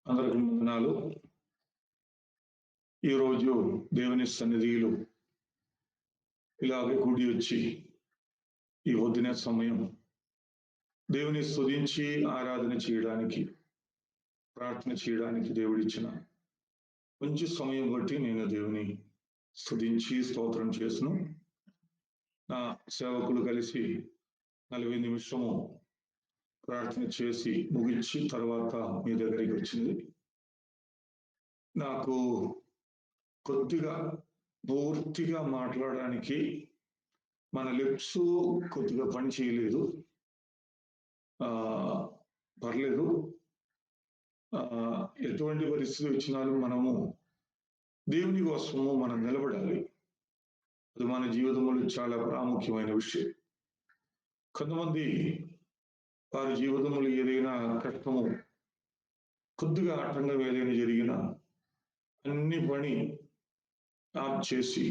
అందరికి వందనాలు. ఈరోజు దేవుని సన్నిధిలో ఇలాగే కూడి వచ్చి ఈ వదిన సమయం దేవుని స్తుతించి ఆరాధన చేయడానికి, ప్రార్థన చేయడానికి దేవుడిచ్చిన కొంచెం సమయం బట్టి నేను దేవుని స్తుతించి స్తోత్రం చేసిన నా సేవకులు కలిసి 40 నిమిషము ప్రార్థన చేసి ముగించి తర్వాత మీ దగ్గరికి వచ్చింది. నాకు కొద్దిగా పూర్తిగా మాట్లాడడానికి మన లిప్స్ కొద్దిగా పని చేయలేదు. పర్లేదు. ఎటువంటి పరిస్థితి వచ్చినాலும் మనము దేవుని కోసము మనం నిలబడాలి. అది మన జీవితంలో చాలా ప్రాముఖ్యమైన విషయం. కొంతమంది వారి జీవితంలో ఏదైనా కష్టము కొద్దిగా ఆటంకం ఏదైనా జరిగినా అన్ని పని ఆప్ చేసి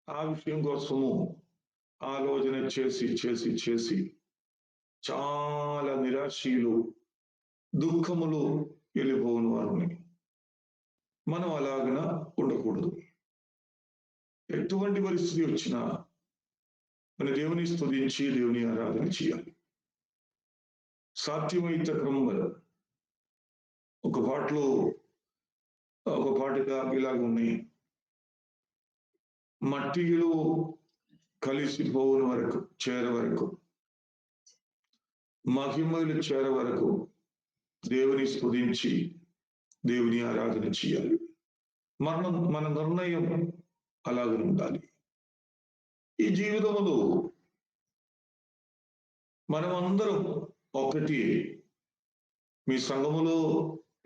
ఆ విషయం కోసము ఆలోచన చేసి చేసి చేసి చాలా నిరాశలు, దుఃఖములు వెళ్ళిపోని వారిని మనం అలాగన ఉండకూడదు. ఎటువంటి పరిస్థితి వచ్చినా మన దేవుని స్తుతించి దేవుని ఆరాధన చేయాలి. సాధ్యమైతే క్రమంగా ఒక పాటగా ఇలాగ ఉన్నాయి. మట్టిలో కలిసిపోని వరకు చేర వరకు, మహిమలు చేర వరకు దేవుని స్తుతించి దేవుని ఆరాధన చేయాలి. మన నిర్ణయం అలాగే ఉండాలి. ఈ జీవితంలో మనమందరం ఒకటి. మీ సంఘములో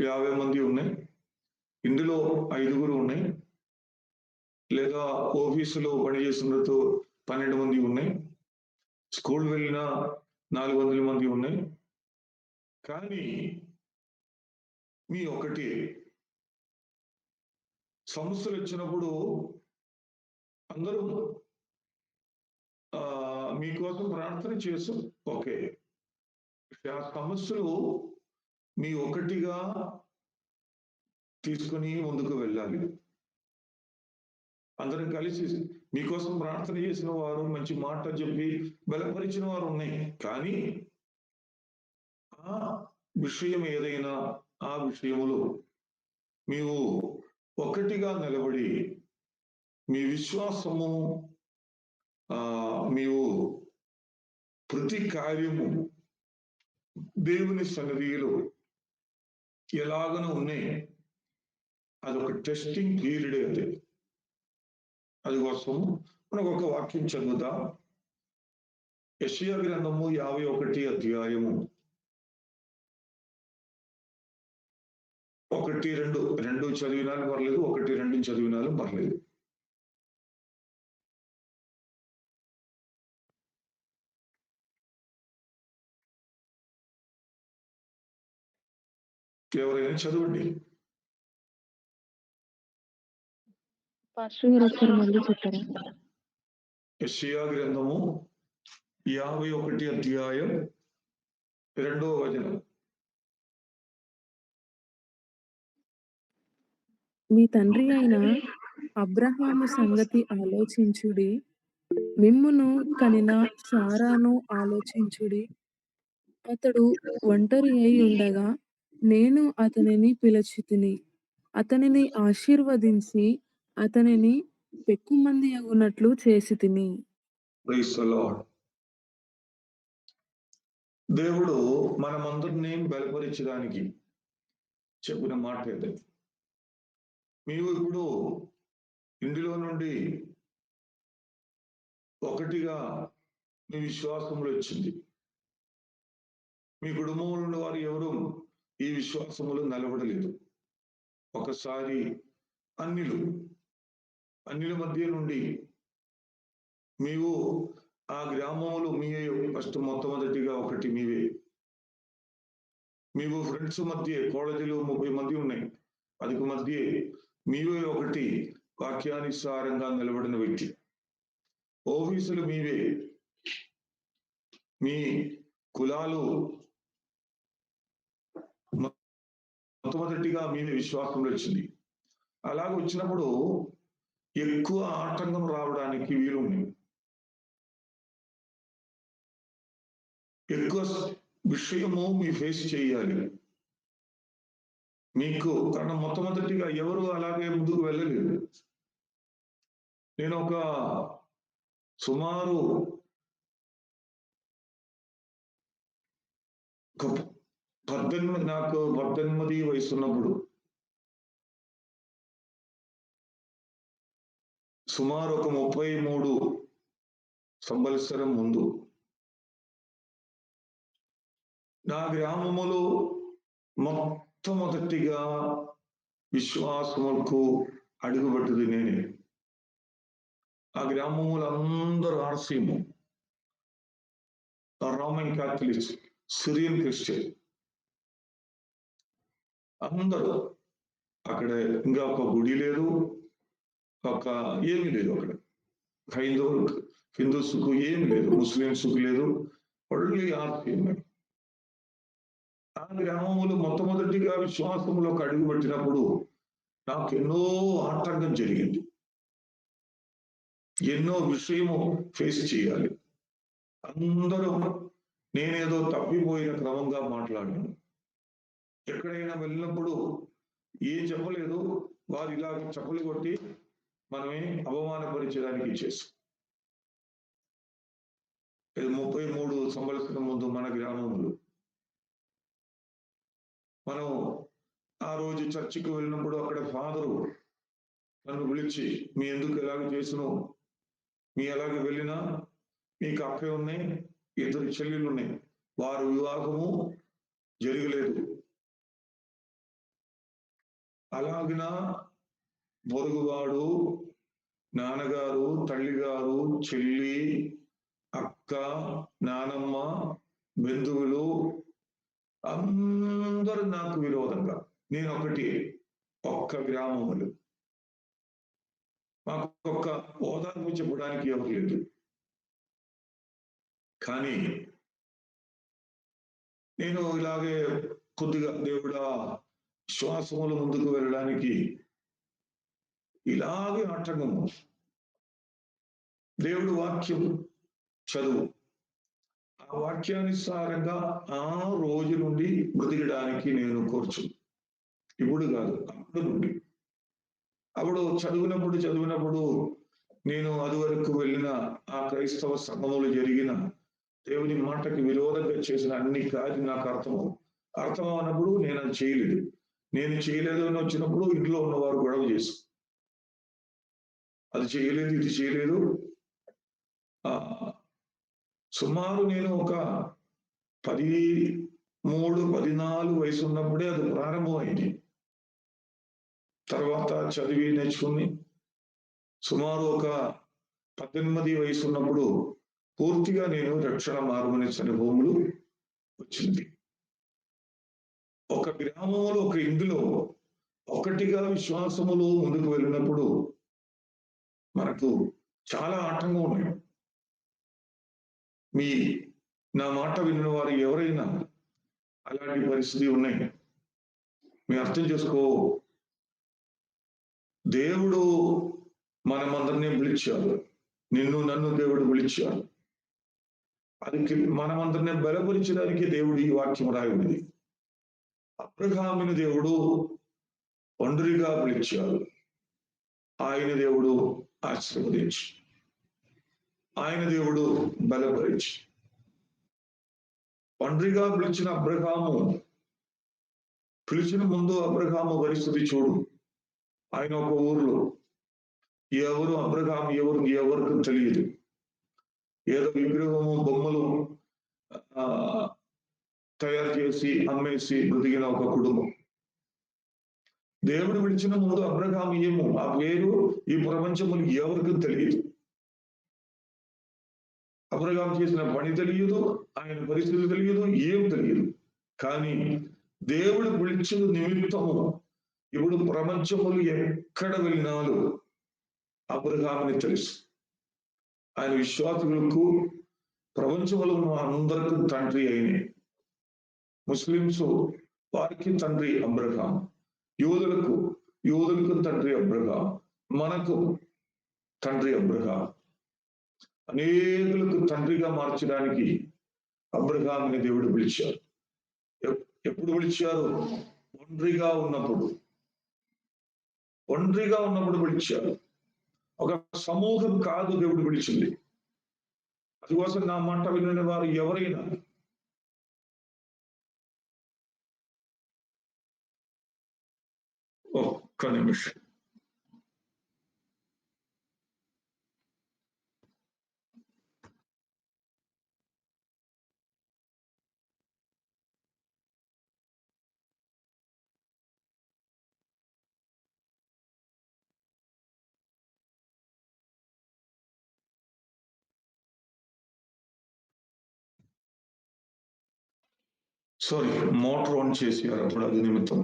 50 మంది ఉన్నాయి, ఇందులో 5 ఉన్నాయి, లేదా ఆఫీసులో పనిచేసినతో 12 మంది ఉన్నాయి, స్కూల్ వెళ్ళిన 400 మంది ఉన్నాయి. కానీ మీ ఒకటి సమస్యలు వచ్చినప్పుడు అందరూ మీకోసం ప్రార్థన చేసు. ఓకే, ఆ సమస్యలు మీ ఒకటిగా తీసుకుని ముందుకు వెళ్ళాలి. అందరం కలిసి మీకోసం ప్రార్థన చేసిన వారు, మంచి మాట చెప్పి బలపరిచిన వారు ఉన్నాయి. కానీ ఆ విషయం ఏదైనా ఆ విషయములో మీరు ఒకటిగా నిలబడి మీ విశ్వాసము, మీరు ప్రతి కార్యము దేవుని సన్నిధిలో ఎలాగన ఉన్నాయి. అదొక టెస్టింగ్ పీరియడ్. అది కోసం మనకు ఒక వాక్యం చదువుతా. యెషయా గ్రంథము 51 అధ్యాయము 1-2 చదివినాలు పర్లేదు, 1-2 చదివినాలు పర్లేదు. ఎవరైనా చదవండి. యెషయా గ్రంథము 51 అధ్యాయం 2వ వచనం. మీ తండ్రి అయిన అబ్రహాము సంగతి ఆలోచించుడి, మిమ్మును కనిన శారాను ఆలోచించుడి. అతడు ఒంటరి అయి ఉండగా నేను అతనిని పిలిచితిని, అతనిని ఆశీర్వదించి అతనిని పెక్కుమంది అగునట్లు చేసితిని. Praise the Lord. దేవుడు మనమందరినీ బలపరించడానికి చెప్పిన మాట ఇది. మీరు ఇప్పుడు ఇందులో నుండి ఒకటిగా మీ విశ్వాసములు వచ్చింది. మీ కుటుంబంలో వారు ఎవరు ఈ విశ్వాసములు నిలబడలేదు. ఒకసారి అన్యుల మధ్య నుండి మీరు ఆ గ్రామంలో మీవే ఫస్ట్ మొట్టమొదటిగా ఒకటి మీవే. మీకు ఫ్రెండ్స్ మధ్య కాలేజీలో 30 మంది ఉన్నాయి, 10 మధ్య మీవే ఒకటి వాక్యానుసారంగా నిలబడిన వ్యక్తి. ఆఫీసులు మీవే, మీ కులాలు మొట్టమొదటిగా మీద విశ్వాసంలో వచ్చింది. అలాగ వచ్చినప్పుడు ఎక్కువ ఆటంకం రావడానికి వీలుంది. ఎక్కువ విషయము మీ ఫేస్ చేయాలి మీకు. കാരണം మొట్టమొదటిగా ఎవరు అలాగే ముందుకు వెళ్ళలేదు. నేను ఒక సుమారు 18 వయసు ఉన్నప్పుడు సుమారు ఒక 33 సంవత్సరం ముందు నా గ్రామములో మొట్టమొదటిగా విశ్వాసములకు అడుగుపెట్టేది నేనే. ఆ గ్రామములు అందరూ ఆర్సీము, రోమన్ క్యాథలిక్స్, సిరియన్ క్రిస్టియన్ అందరూ. అక్కడ ఇంకా ఒక గుడి లేదు, ఒక ఏమీ లేదు. అక్కడ హిందూస్కు ఏమి లేదు, ముస్లింస్కు లేదు, ఓన్లీ ఆర్సీఎం. ఆ గ్రామములు మొట్టమొదటిగా విశ్వాసములకు అడుగు పెట్టినప్పుడు నాకు ఎన్నో ఆటంకం జరిగింది. ఎన్నో విషయము ఫేస్ చేయాలి. అందరూ నేనేదో తప్పిపోయిన క్రమంగా మాట్లాడాను. ఎక్కడైనా వెళ్ళినప్పుడు ఏం చెప్పలేదు, వారు ఇలా చెప్పులు కొట్టి మనమే అవమానపరిచడానికి చేశాం. 33 సంవత్సరం ముందు మన గ్రామంలో మనం ఆ రోజు చర్చికి వెళ్ళినప్పుడు అక్కడ ఫాదరు నన్ను పిలిచి, మీ ఎందుకు ఎలాగ చేసినో, మీ ఎలాగ వెళ్ళినా మీకు అక్క ఉన్నాయి, 2 చెల్లెళ్ళు ఉన్నాయి, వారు వివాహము జరగలేదు. అలాగిన పొరుగువాడు, నాన్నగారు, తల్లిగారు, చెల్లి, అక్క, నానమ్మ, బంధువులు అందరూ నాకు విరోధంగా. నేను ఒక్క గ్రామములు, మాకు ఒక్క ఓదార్పు చెప్పడానికి ఎవరు లేదు. కానీ నేను ఇలాగే కొద్దిగా దేవుడా విశ్వాసములు ముందుకు వెళ్ళడానికి ఇలాగే ఆటంకము. దేవుడు వాక్యం చదువు, ఆ వాక్యానుసారంగా ఆ రోజు నుండి బ్రతికడానికి నేను కోర్చు. ఇప్పుడు కాదు, అప్పుడు నుండి. అప్పుడు చదివినప్పుడు నేను అది వరకు వెళ్ళిన ఆ క్రైస్తవ సంఘములు జరిగిన దేవుని మాటకి విరోధంగా చేసిన అన్ని కార్యం నాకు అర్థం అన్నప్పుడు నేను అది చేయలేదు. నేను చేయలేదు అని వచ్చినప్పుడు ఇంట్లో ఉన్నవారు గొడవ చేసి, అది చేయలేదు, ఇది చేయలేదు. సుమారు నేను ఒక 13, 14 వయసు ఉన్నప్పుడే అది ప్రారంభమైంది. తర్వాత చదివి నేర్చుకుని సుమారు ఒక 18 వయసు ఉన్నప్పుడు పూర్తిగా నేను రక్షణ మార్గం అనుభవములు వచ్చింది. ఒక గ్రామంలో, ఒక ఇందులో ఒకటిగా విశ్వాసములు ముందుకు వెళ్ళినప్పుడు మనకు చాలా ఆటంకం ఉన్నాయి. నా మాట విన్న వారు ఎవరైనా అలాంటి పరిస్థితి ఉన్నాయి, మీరు అర్థం చేసుకో. దేవుడు మనమందరినీ పిలిచాడు, నిన్ను నన్ను దేవుడు పిలిచాడు. అది మనమందరినీ బలపరిచడానికి దేవుడు ఈ వాక్యం రాయుడిది. అబ్రహాముని దేవుడు ఒంటరిగా పిలిచాడు, ఆయన దేవుడు ఆశీర్వదించి, ఆయన దేవుడు బలపరిచి. ఒంటరిగా పిలిచిన అబ్రహాము, పిలిచిన ముందు అబ్రహాము పరిస్థితి చూడు. ఆయన ఒక ఊర్లో, ఎవరు అబ్రహాము ఎవరికి తెలియదు. ఏదో విగ్రహము, బొమ్మలు తయారు చేసి అమ్మేసి బ్రతికిన ఒక కుటుంబం. దేవుడు విడిచిన ముందు అబ్రహాము ఏమో, ఆ పేరు ఈ ప్రపంచములు ఎవరికి తెలియదు. అబ్రహాము చేసిన పని తెలియదు, ఆయన పరిస్థితి తెలియదు, ఏం తెలియదు. కానీ దేవుడు పిలిచిన నిమిత్తము ఇప్పుడు ప్రపంచములు ఎక్కడ వెళ్ళినాడు అబ్రహాముని తెలుసు. ఆయన విశ్వాసులకు ప్రపంచంలో అందరికీ తండ్రి అయిన. ముస్లింస్ వారికి తండ్రి అబ్రహాం, యోధులకు తండ్రి అబ్రహాం, మనకు తండ్రి అబ్రహాం. అనేకులకు తండ్రిగా మార్చడానికి అబ్రహాంని దేవుడు పిలిచారు. ఎప్పుడు పిలిచారు? ఒంటరిగా ఉన్నప్పుడు పిలిచారు. ఒక సమూహం కాదు దేవుడు పిలిచింది. అందుకోసం నా మాట వినని వారు ఎవరైనా ఒక్క నిమిషం. సారీ, మోటార్ ఆన్ చేసారు అప్పుడు, అది నిమిత్తం.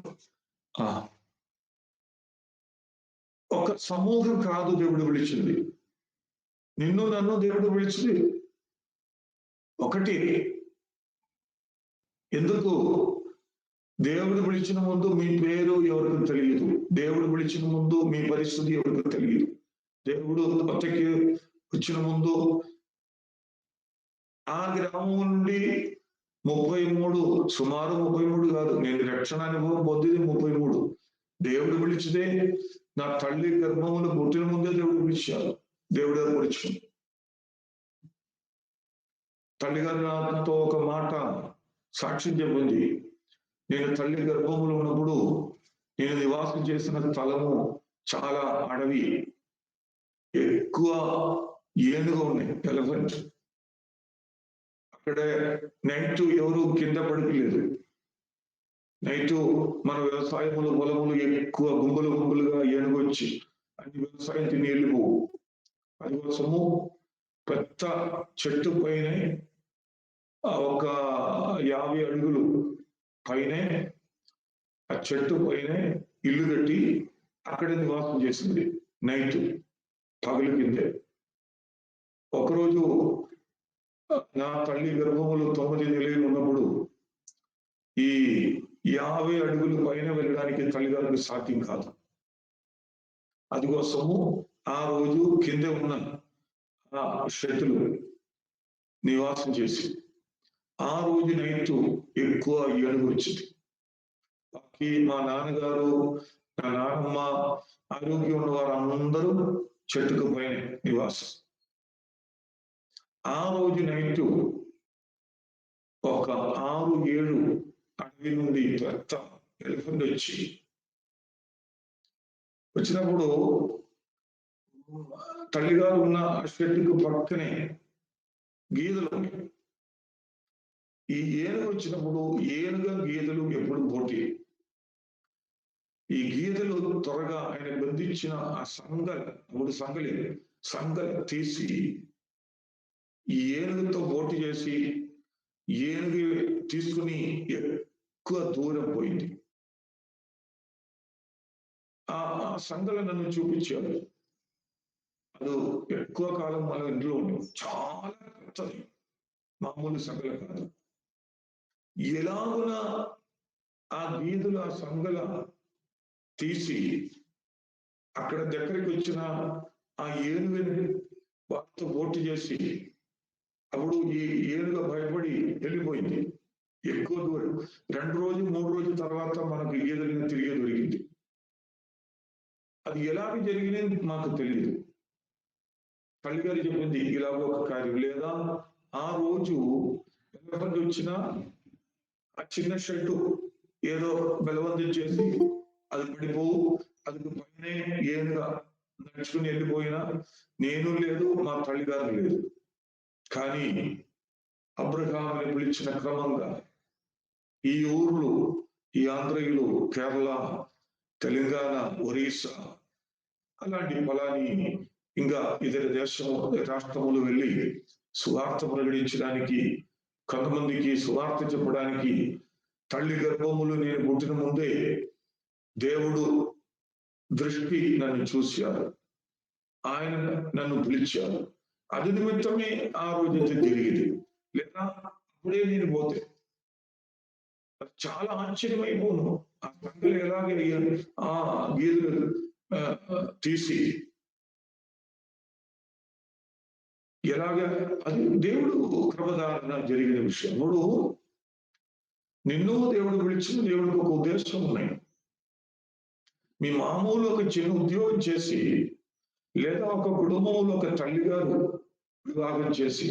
ఒక సమూహం కాదు దేవుడు పిలిచింది. నిన్ను నన్ను దేవుడు పిలిచింది ఒకటి. ఎందుకు? దేవుడు పిలిచిన ముందు మీ పేరు ఎవరికి తెలియదు. దేవుడు పిలిచిన ముందు మీ పరిస్థితి ఎవరికి తెలియదు. దేవుడు కొత్తకి వచ్చిన ముందు ఆ గ్రామం నుండి 33, సుమారు 33 కాదు, నేను రక్షణ అనుభవం పొందింది 33. దేవుడు పిలిచితే నా తల్లి గర్భములు పుట్టిన ముందే దేవుడు పిలిచారు. దేవుడు పిలిచింది. తల్లిగారు నాతో ఒక మాట సాక్ష్యం చెప్పింది. నేను తల్లి గర్భములు ఉన్నప్పుడు నేను నివాసం చేసిన స్థలము చాలా అడవి, ఎక్కువ ఏనుగు ఉన్నాయి, ఎలిఫెంట్. అక్కడ నైట్ ఎవరు కింద పడుకోలేదు. నైట్ మన వ్యవసాయములు పొలములు ఎక్కువ గుంపులుగా ఏనుగు వచ్చి అన్ని వ్యవసాయం తిని వెళ్ళిపోవు. అందుకోసము పెద్ద చెట్టు పైన ఒక 50 అడుగులు పైనే, ఆ చెట్టు పైన ఇల్లు కట్టి అక్కడే నివాసం చేసింది. నైట్ పగలు కిందే. ఒకరోజు నా తల్లి గర్భములు 9 నెలలు ఉన్నప్పుడు ఈ 50 అడుగులు పైన వెళ్ళడానికి తల్లిగారికి సాధ్యం కాదు. అందుకోసము ఆ రోజు కింద ఉన్న ఆ షెడ్డులు నివాసం చేసి, ఆ రోజు నైట్ ఎక్కువ ఏనుగు వచ్చింది. మా నాన్నగారు, నా నాన్నమ్మ, ఆరోగ్యం ఉన్న వారు అందరూ చెట్టుకు పైన నివాసం. ఆ రోజు నైట్ ఒక 6-7 అడవి నుండి పెద్ద ఎలిఫెంట్ వచ్చినప్పుడు తల్లిగారు ఉన్న షెడ్డుకు పక్కనే గీదలు ఉన్నాయి. ఈ ఏనుగు వచ్చినప్పుడు గీదలు ఎప్పుడు పోటీ. ఈ గీదలు త్వరగా ఆయన బంధించిన ఆ సంగలి తీసి ఈ ఏనుగుతో పోటీ చేసి ఏనుగు తీసుకుని ఎక్కువ దూరం పోయింది. ఆ సంగల నన్ను చూపించాడు. అది ఎక్కువ కాలం మన ఇంట్లో ఉండేది. చాలా పెద్దది, మామూలు సంగల కాదు. ఎలాగున ఆ గీదుల సంగల తీసి అక్కడ దగ్గరికి వచ్చిన ఆ ఏనుగుని వాటితో పోటీ చేసి, అప్పుడు ఈ ఏనుగ భయపడి వెళ్ళిపోయింది ఎక్కువ దూరం. 2 రోజులు 3 రోజుల తర్వాత మనకు గీదలని తిరిగి దొరికింది. అది ఎలాగ జరిగినది మాకు తెలియదు. తల్లిగారు చెప్పింది ఇలాగ ఒక కార్యం. లేదా ఆ రోజు ఎలిఫెంట్ వచ్చిన ఆ చిన్న షెడ్డు ఏదో బలవంతం చేసి అది పడిపోవు, అది పైనే ఏనుగా నడుచుకుని వెళ్ళిపోయినా నేను లేదు, మా తల్లిగారు లేదు. కానీ అబ్రహాముని పిలిచిన క్రమంగా ఈ ఊర్లు, ఈ ఆంధ్రయులు, కేరళ, తెలంగాణ, ఒరిస్సా అలాంటి ఫలాని ఇంకా ఇతర రాష్ట్రములు వెళ్ళి సువార్త ప్రకటించడానికి, కొంతమందికి సువార్త చెప్పడానికి తల్లి గర్భములు నేను పుట్టిన ముందే దేవుడు దృష్టి నన్ను చూశారు. ఆయన నన్ను పిలిచారు. అది నిమిత్తమే ఆ రోజైతే జరిగేది. లేదా అప్పుడే నేను పోతే చాలా ఆశ్చర్యమైపోను. ఆ సంఖ్యలు ఎలాగే ఆ గీతలు తీసి ఎలాగ అది దేవుడు కృపదారణ జరిగిన విషయం. ఇప్పుడు నిన్ను దేవుడు పిలిచిన దేవుడికి ఒక ఉద్దేశం ఉన్నాయి. మీ మామూలు ఒక చిన్న ఉద్యోగం చేసి లేదా ఒక కుటుంబంలో ఒక తల్లి గారు వివాహం చేసి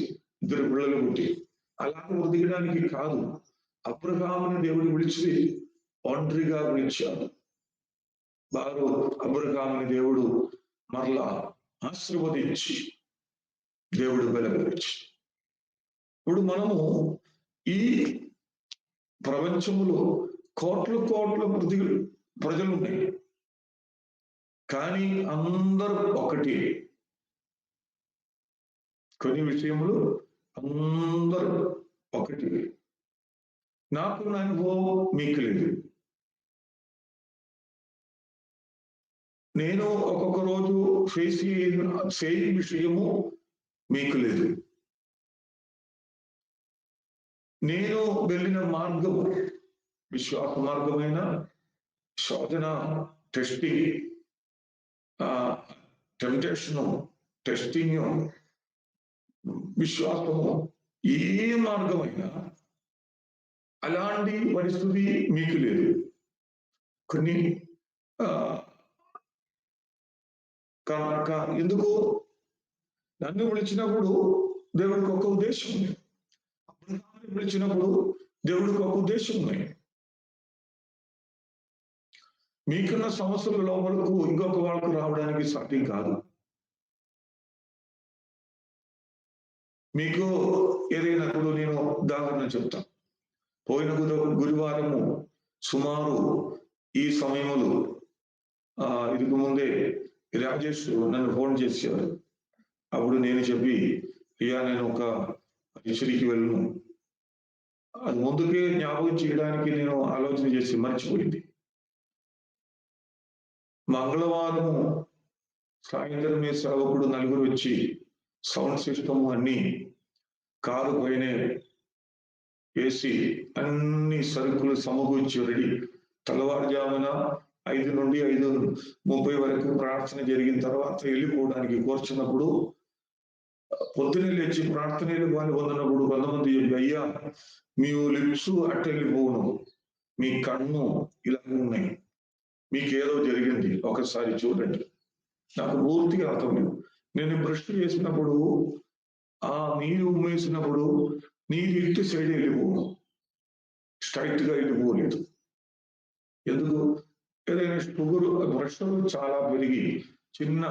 2 పిల్లలు పుట్టి అలాగే వదిలడానికి కాదు. అబ్రహాముని దేవుడు పిలిచి ఒంటరిగా పిలిచాడు. వారు అబ్రహాముని దేవుడు మరలా ఆశీర్వదించి దేవుడు బలపరిచి ఇప్పుడు మనము ఈ ప్రపంచములో కోట్ల ప్రజలు ఉన్నాయి. కానీ అందరూ ఒకటి. కొన్ని విషయములు అందరూ ఒకటి. నాకున్న అనుభవం మీకు లేదు. నేను ఒక్కొక్క రోజు సేమ్ విషయము మీకు లేదు. నేను వెళ్ళిన మార్గం విశ్వాస మార్గమైన శోధన, టెస్టింగ్, టెంప్టేషను, టెస్టింగ్, విశ్వాసము ఏ మార్గమైనా అలాంటి పరిస్థితి మీకు లేదు. కొన్ని ఎందుకు నన్ను పిలిచినప్పుడు దేవుడికి ఒక ఉద్దేశం ఉంది. అబ్రహాముని పిలిచినప్పుడు దేవుడికి ఒక ఉద్దేశం ఉంది. మీకున్న సమస్యల లోపలకు ఇంకొక వాళ్ళకు రావడానికి సాధ్యం కాదు. మీకు ఏదైనా ఇప్పుడు నేను ఉదాహరణ చెప్తాను. పోయిన గురువారము సుమారు ఈ సమయములు ఇదికు ముందే రాజేష్ నన్ను ఫోన్ చేసేవారు. అప్పుడు నేను చెప్పి అయ్యా నేను ఒక ఇషరికి వెళ్ళను. అది ముందుకే జ్ఞాపకం చేయడానికి నేను ఆలోచన చేసి మర్చిపోయింది. మంగళవారము సాయంత్రం మీ సేవకుడు నలుగురు వచ్చి సౌండ్ సిస్టమ్ అన్ని కారు పైనే వేసి అన్ని సరుకులు సమకూర్చి రెడీ. తెల్లవారుజామున 5 నుండి 5:30 వరకు ప్రార్థన జరిగిన తర్వాత వెళ్ళిపోవడానికి కూర్చున్నప్పుడు పొద్దున్నే లేచి ప్రార్థనలు వాళ్ళు వందనప్పుడు కొంతమంది అయ్యా మేము లిప్స్ అట్ట వెళ్ళిపోను, మీ కన్ను ఇలా ఉన్నాయి, మీకేదో జరిగింది ఒకసారి చూడండి. నాకు పూర్తిగా అర్థం లేదు. నేను బ్రష్ చేసినప్పుడు ఆ నీరు ఉమ్మేసినప్పుడు నీరు ఇటు సైడ్ వెళ్ళిపోను, స్ట్రైట్ గా వెళ్ళిపోలేదు. ఎందుకు? ఏదైనా షుగర్ ప్రెషర్ చాలా పెరిగి చిన్న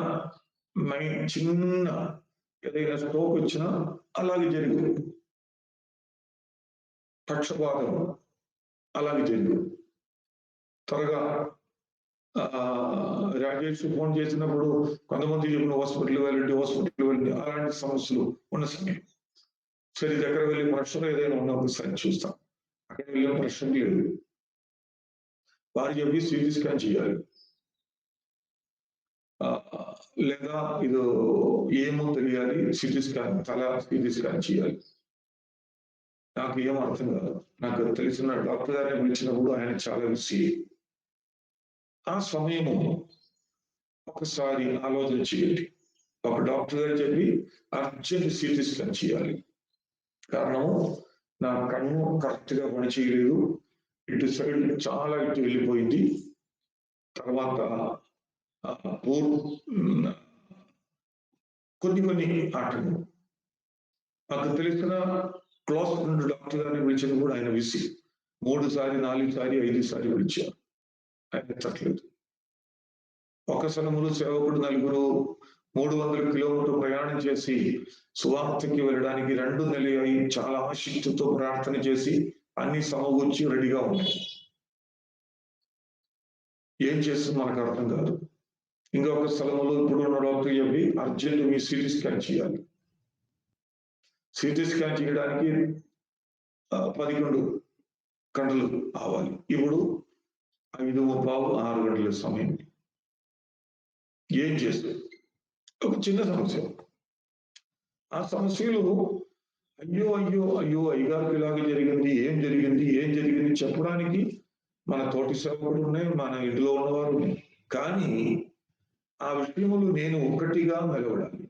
ఏదైనా స్ట్రోక్ వచ్చినా అలాగే జరిగింది. పక్షపాతం అలాగే జరిగింది. త్వరగా రాజేష్ ఫోన్ చేసినప్పుడు కొంతమంది చెప్పిన హాస్పిటల్ వెళ్ళండి అలాంటి సమస్యలు ఉన్న సమయం. సరే దగ్గర వెళ్ళి ప్రెషర్ ఏదైనా ఉన్నప్పుడు సరి చూస్తాం. అక్కడ వెళ్ళిన ప్రెషర్ లేదు. వారు చెప్పి సిటీ స్కాన్ చేయాలి, లేదా ఇది ఏమో తెలియాలి, సిటీ స్కాన్ సిటీ స్కాన్ చేయాలి. నాకు ఏం అర్థం కాదు. నాకు తెలిసిన డాక్టర్ గారిని పిలిచినప్పుడు ఆయన చాలా బిజీ. ఆ సమయము ఒకసారి ఆలోచన చేయండి. ఒక డాక్టర్ గారు చెప్పి అర్జెంట్ సిటీ స్కాన్ చేయాలి. కారణం నా కన్ను కరెక్ట్ గా పని చేయలేదు, ఇటు సైడ్ చాలా ఇటు వెళ్ళిపోయింది. తర్వాత కొన్ని ఆటలు నాకు తెలిసిన క్లాస్ ఫ్రెండ్ డాక్టర్ గారిని పిలిచిన కూడా ఆయన విసి 3 సారి 4 సారి 5 సారి పిలిచారు. ఆయన ఎత్తట్లేదు. ఒక సమయంలో సేవకుడు నలుగురు 300 కిలోమీటర్లు ప్రయాణం చేసి సువార్తకి వెళ్ళడానికి 2 నెలలు అయి చాలా ఆసక్తితో ప్రార్థన చేసి అన్ని సమకూర్చి రెడీగా ఉన్నాయి. ఏం చేస్తుంది మనకు అర్థం కాదు. ఇంకొక స్థలంలో ఇప్పుడు డాక్టర్ చెప్పి అర్జెంట్ మీ సిటీ స్కాన్ చేయాలి. సిటీ స్కాన్ చేయడానికి 11 గంటలు కావాలి. ఇప్పుడు 5:15, 6 గంటల సమయం. ఏం చేస్తుంది? ఒక చిన్న సమస్య. ఆ సమస్యలు అయ్యో అయ్యో అయ్యో అయ్యగారికి ఇలాగ జరిగింది, ఏం జరిగింది, ఏం జరిగింది చెప్పడానికి మన తోటి సేవకుడు ఉన్నాయి, మన ఇంట్లో ఉన్నవారు ఉన్నాయి. కానీ ఆ విషయములు నేను ఒక్కటిగా నిలబడాలి.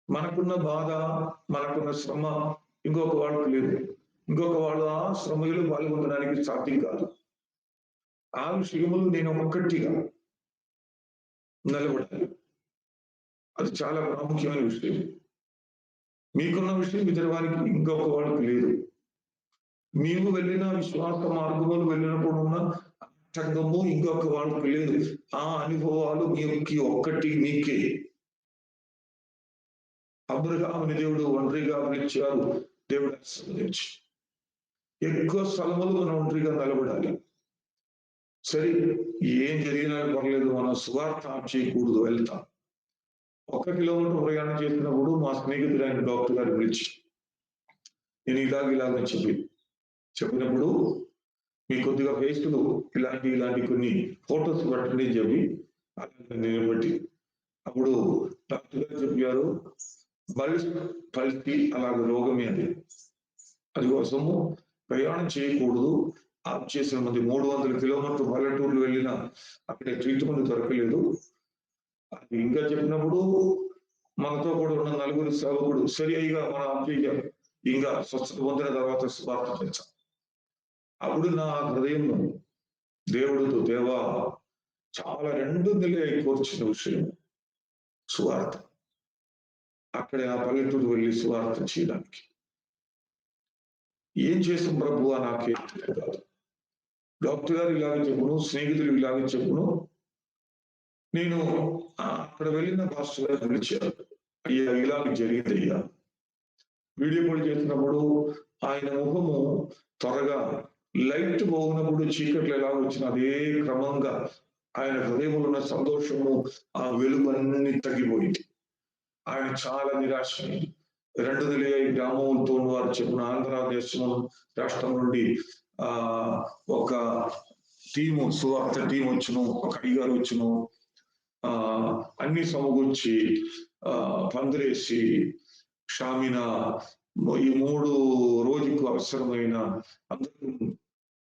మనకున్న బాధ, మనకున్న శ్రమ ఇంకొక వాళ్ళకి లేదు. ఇంకొక వాళ్ళ ఆ శ్రమలో పాల్గొనడానికి సాధ్యం కాదు. ఆ విషయములు నేను ఒక్కటిగా నిలబడాలి. అది చాలా ప్రాముఖ్యమైన విషయం. మీకున్న విషయం ఇతర వారికి ఇంకొక వాళ్ళకి లేదు. మేము వెళ్ళిన విశ్వాస మార్గములు వెళ్ళినప్పుడు ఉన్న ఆటంకము ఇంకొక వాళ్ళకి లేదు. ఆ అనుభవాలు మీకి ఒక్కటి మీకే. అబ్రహాముని దేవుడు ఒంటరిగా పిలిచారు, దేవుడు ఆశీర్వదించి. ఎక్కువ స్థలములు మనం ఒంటరిగా నిలబడాలి. సరే, ఏం జరిగినా పర్లేదు, మనం సువార్త ఆప్ చేయకూడదు, వెళ్తాం. 1 కిలోమీటర్ ప్రయాణం చేసినప్పుడు మా స్నేహితుడైన డాక్టర్ గారు పిలిచి, నేను ఇలాగ చెప్పినప్పుడు మీ కొద్దిగా ఫేస్‌లో ఇలాంటి కొన్ని ఫోటోస్ పెట్టండి అని చెప్పి నేను బట్టి అప్పుడు డాక్టర్ గారు చెప్పారు, పల్సి అలాగ రోగమే అది. అది కోసము ప్రయాణం చేయకూడదు. ఆప్ చేసిన మంది 300 కిలోమీటర్లు పల్లెటూర్లు వెళ్ళినా అక్కడ ట్రీట్మెంట్ దొరకలేదు. అది ఇంకా చెప్పినప్పుడు మనతో కూడా ఉన్న నలుగురు సేవకుడు సరి అయ్యిగా మనం ఆప్ చేయాలి. ఇంకా స్వస్థత పొందిన తర్వాత స్వార్థ చేస్తాం. అప్పుడు నా హృదయంలో దేవుడితో, దేవా చాలా 2 నెలలు కోర్చిన విషయం సువార్త. అక్కడ ఆ పల్లెటూరు వెళ్ళి సువార్త చేయడానికి. ఏం చేసాం ప్రభువా నాకేం తెలియదు కాదు. డాక్టర్ గారు ఇలాగ చెప్పును, స్నేహితులు ఇలాగ చెప్పును. నేను అక్కడ వెళ్ళిన పాస్టర్ గారు పిలిచారు. అయ్యా ఇలాగ జరిగిందయ్యా. వీడియో కాల్ చేసినప్పుడు ఆయన ముఖము త్వరగా లైట్ పోగినప్పుడు చీకట్లు ఎలా వచ్చిన అదే క్రమంగా ఆయన హృదయంలో ఉన్న సంతోషము, ఆ వెలుగు అన్ని తగ్గిపోయింది. ఆయన చాలా నిరాశ అయింది. 205 గ్రామములతో వారు చెప్పిన ఆంధ్రదేశం రాష్ట్రం నుండి ఆ ఒక టీము, సువార్త టీం వచ్చును, ఒక అయ్యగారు వచ్చును, అన్ని సమకూర్చి పందిరేసి షామినా ఈ 3 రోజుకు అవసరమైన అందరూ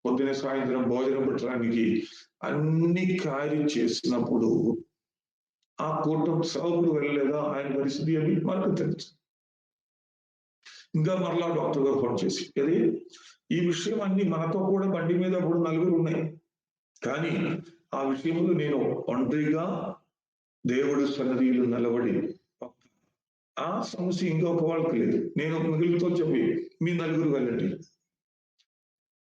పొద్దున సాయంత్రం భోజనం పెట్టడానికి అన్ని కార్యం చేసినప్పుడు ఆ కూటం సేవకుడు వెళ్ళలేదా ఆయన పరిస్థితి అని మనకు తెలుసు. ఇంకా మరలా డాక్టర్ గారు ఫోన్ చేసి, అది ఈ విషయం అన్ని మనతో కూడా బండి మీద అప్పుడు నలుగురు ఉన్నాయి. కానీ ఆ విషయంలో నేను ఒంటరిగా దేవుడి సన్నిధిలో నిలబడి ఆ సమస్య ఇంకొక వాళ్ళకి లేదు. నేను మిగిలితో చెప్పి మీ నలుగురు వెళ్ళండి.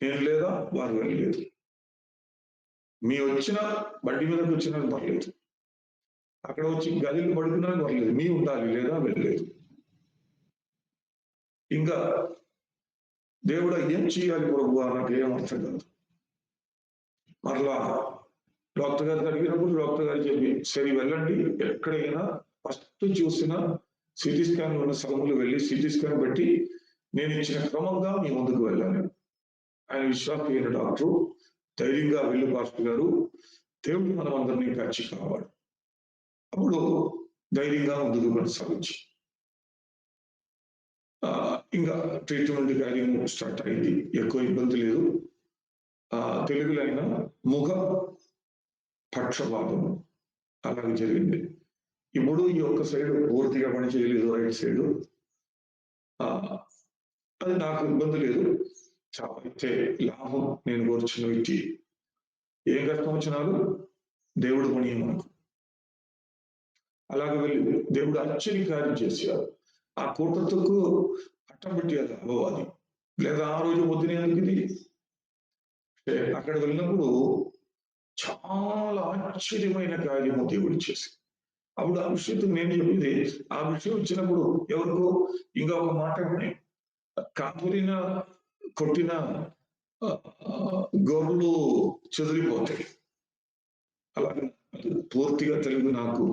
నేను లేదా వారు వెళ్ళలేదు. మీ వచ్చిన బండి మీదకి వచ్చినా పర్లేదు, అక్కడ వచ్చి గదిలో పడుకున్నా పర్లేదు, మీ ఉండాలి లేదా వెళ్ళలేదు. ఇంకా దేవుడు ఏం చేయాలి ప్రభు నాకేం అర్థం కాదు. మరలా డాక్టర్ గారు అడిగినప్పుడు డాక్టర్ గారు చెప్పి సరే వెళ్ళండి, ఎక్కడైనా ఫస్ట్ చూసిన సిటీ స్కాన్ ఉన్న స్థలంలో వెళ్ళి సిటీ స్కాన్ పెట్టి నేను ఇచ్చిన క్రమంగా మీ ముందుకు వెళ్ళాను. ఆయన విశ్వాసమైన డాక్టరు ధైర్యంగా వెళ్ళి పాస్టర్ గారు దేవుడు మనం అందరినీ కాచి కావాలి. అప్పుడు ధైర్యంగా ముందుకు కొనసాగించి ఇంకా ట్రీట్మెంట్ కార్యం స్టార్ట్ అయింది. ఎక్కువ ఇబ్బంది లేదు. తెలుగులో అయినా ముఖ పక్షపాతం అలాగే జరిగింది. ఇప్పుడు ఈ ఒక్క సైడ్ పూర్తిగా పని చేయలేదు, రైట్ సైడ్. అది నాకు ఇబ్బంది లేదు. చాలా అయితే లాభం నేను కోరుచున్న వ్యక్తి. ఏం కష్టం వచ్చినారు దేవుడు పని మనకు. అలాగే వెళ్ళి దేవుడు ఆశ్చర్య కార్యం చేశారు. ఆ కూటతుకు అట్టం పెట్టారు అవ్వవాలి, లేదా ఆ రోజు పొద్దునే ఇది అక్కడ వెళ్ళినప్పుడు చాలా ఆశ్చర్యమైన కార్యము దేవుడు చేసి, అప్పుడు ఆ విషయంతో నేను చెప్పింది, ఆ విషయం వచ్చినప్పుడు ఎవరికో ఇంకా ఒక మాట ఉన్నాయి, కాపురిన కొట్టిన గొర్రెలు చెదిరిపోతాయి. అలాగే పూర్తిగా తెలుగు నాకు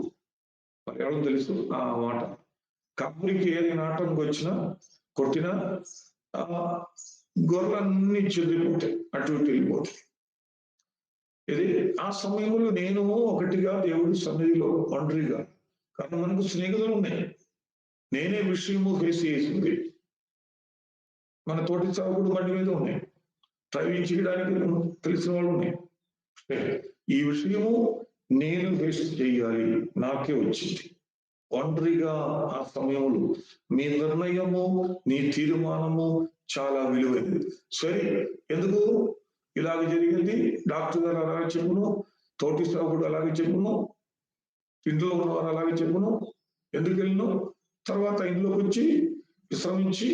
మలయాళం తెలుసు ఆ మాట. కాపురికి ఏది నాటంకి వచ్చినా కొట్టినా గొర్రెలన్నీ చెదిరిపోతాయి, అటు ఇటు వెళ్ళిపోతాయి. ఇది ఆ సమయంలో నేను ఒకటిగా దేవుడి సన్నిధిలో ఒంటరిగా, కానీ మనకు స్నేహితులు ఉన్నాయి. నేనే విషయము ఫేస్ చేసింది. మన తోటి చదువుకుడు బండి మీద ఉన్నాయి, డ్రైవింగ్ చేయడానికి తెలిసిన వాళ్ళు ఉన్నాయి. ఈ విషయము నేను ఫేస్ చేయాలి, నాకే వచ్చింది. ఒంటరిగా ఆ సమయంలో మీ నిర్ణయము, నీ తీర్మానము చాలా విలువైనది. సరే, ఎందుకు ఇలాగ జరిగింది? డాక్టర్ గారు అలాగే చెప్పును, తోటి సేవకుడు అలాగే చెప్పును, ఇంట్లో ఉన్నవారు అలాగే చెప్పును. ఎందుకు వెళ్ళను? తర్వాత ఇంట్లోకి వచ్చి విశ్రమించి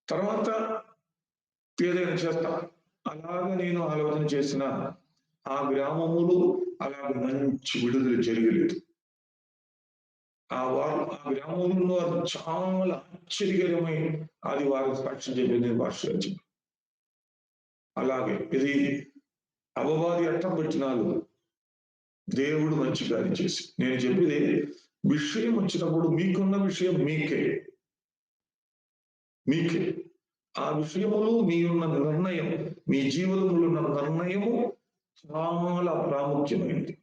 తర్వాత ఏదైనా చేస్తా. అలాగ నేను ఆలోచన చేసిన ఆ గ్రామములో అలాగ మంచి విడుదల జరగలేదు. ఆ గ్రామంలో వారు చాలా ఆశ్చర్యకరమై అది వారు సాక్ష్యం చెప్పింది భాష. అలాగే ఇది అపవాది అట్టం పెట్టినాలు దేవుడు మంచి కార్యం చేసి. నేను చెప్పేది విషయం వచ్చినప్పుడు మీకున్న విషయం మీకే. ఆ విషయములో మీ ఉన్న నిర్ణయం, మీ జీవితంలో ఉన్న నిర్ణయము చాలా ప్రాముఖ్యమైనది.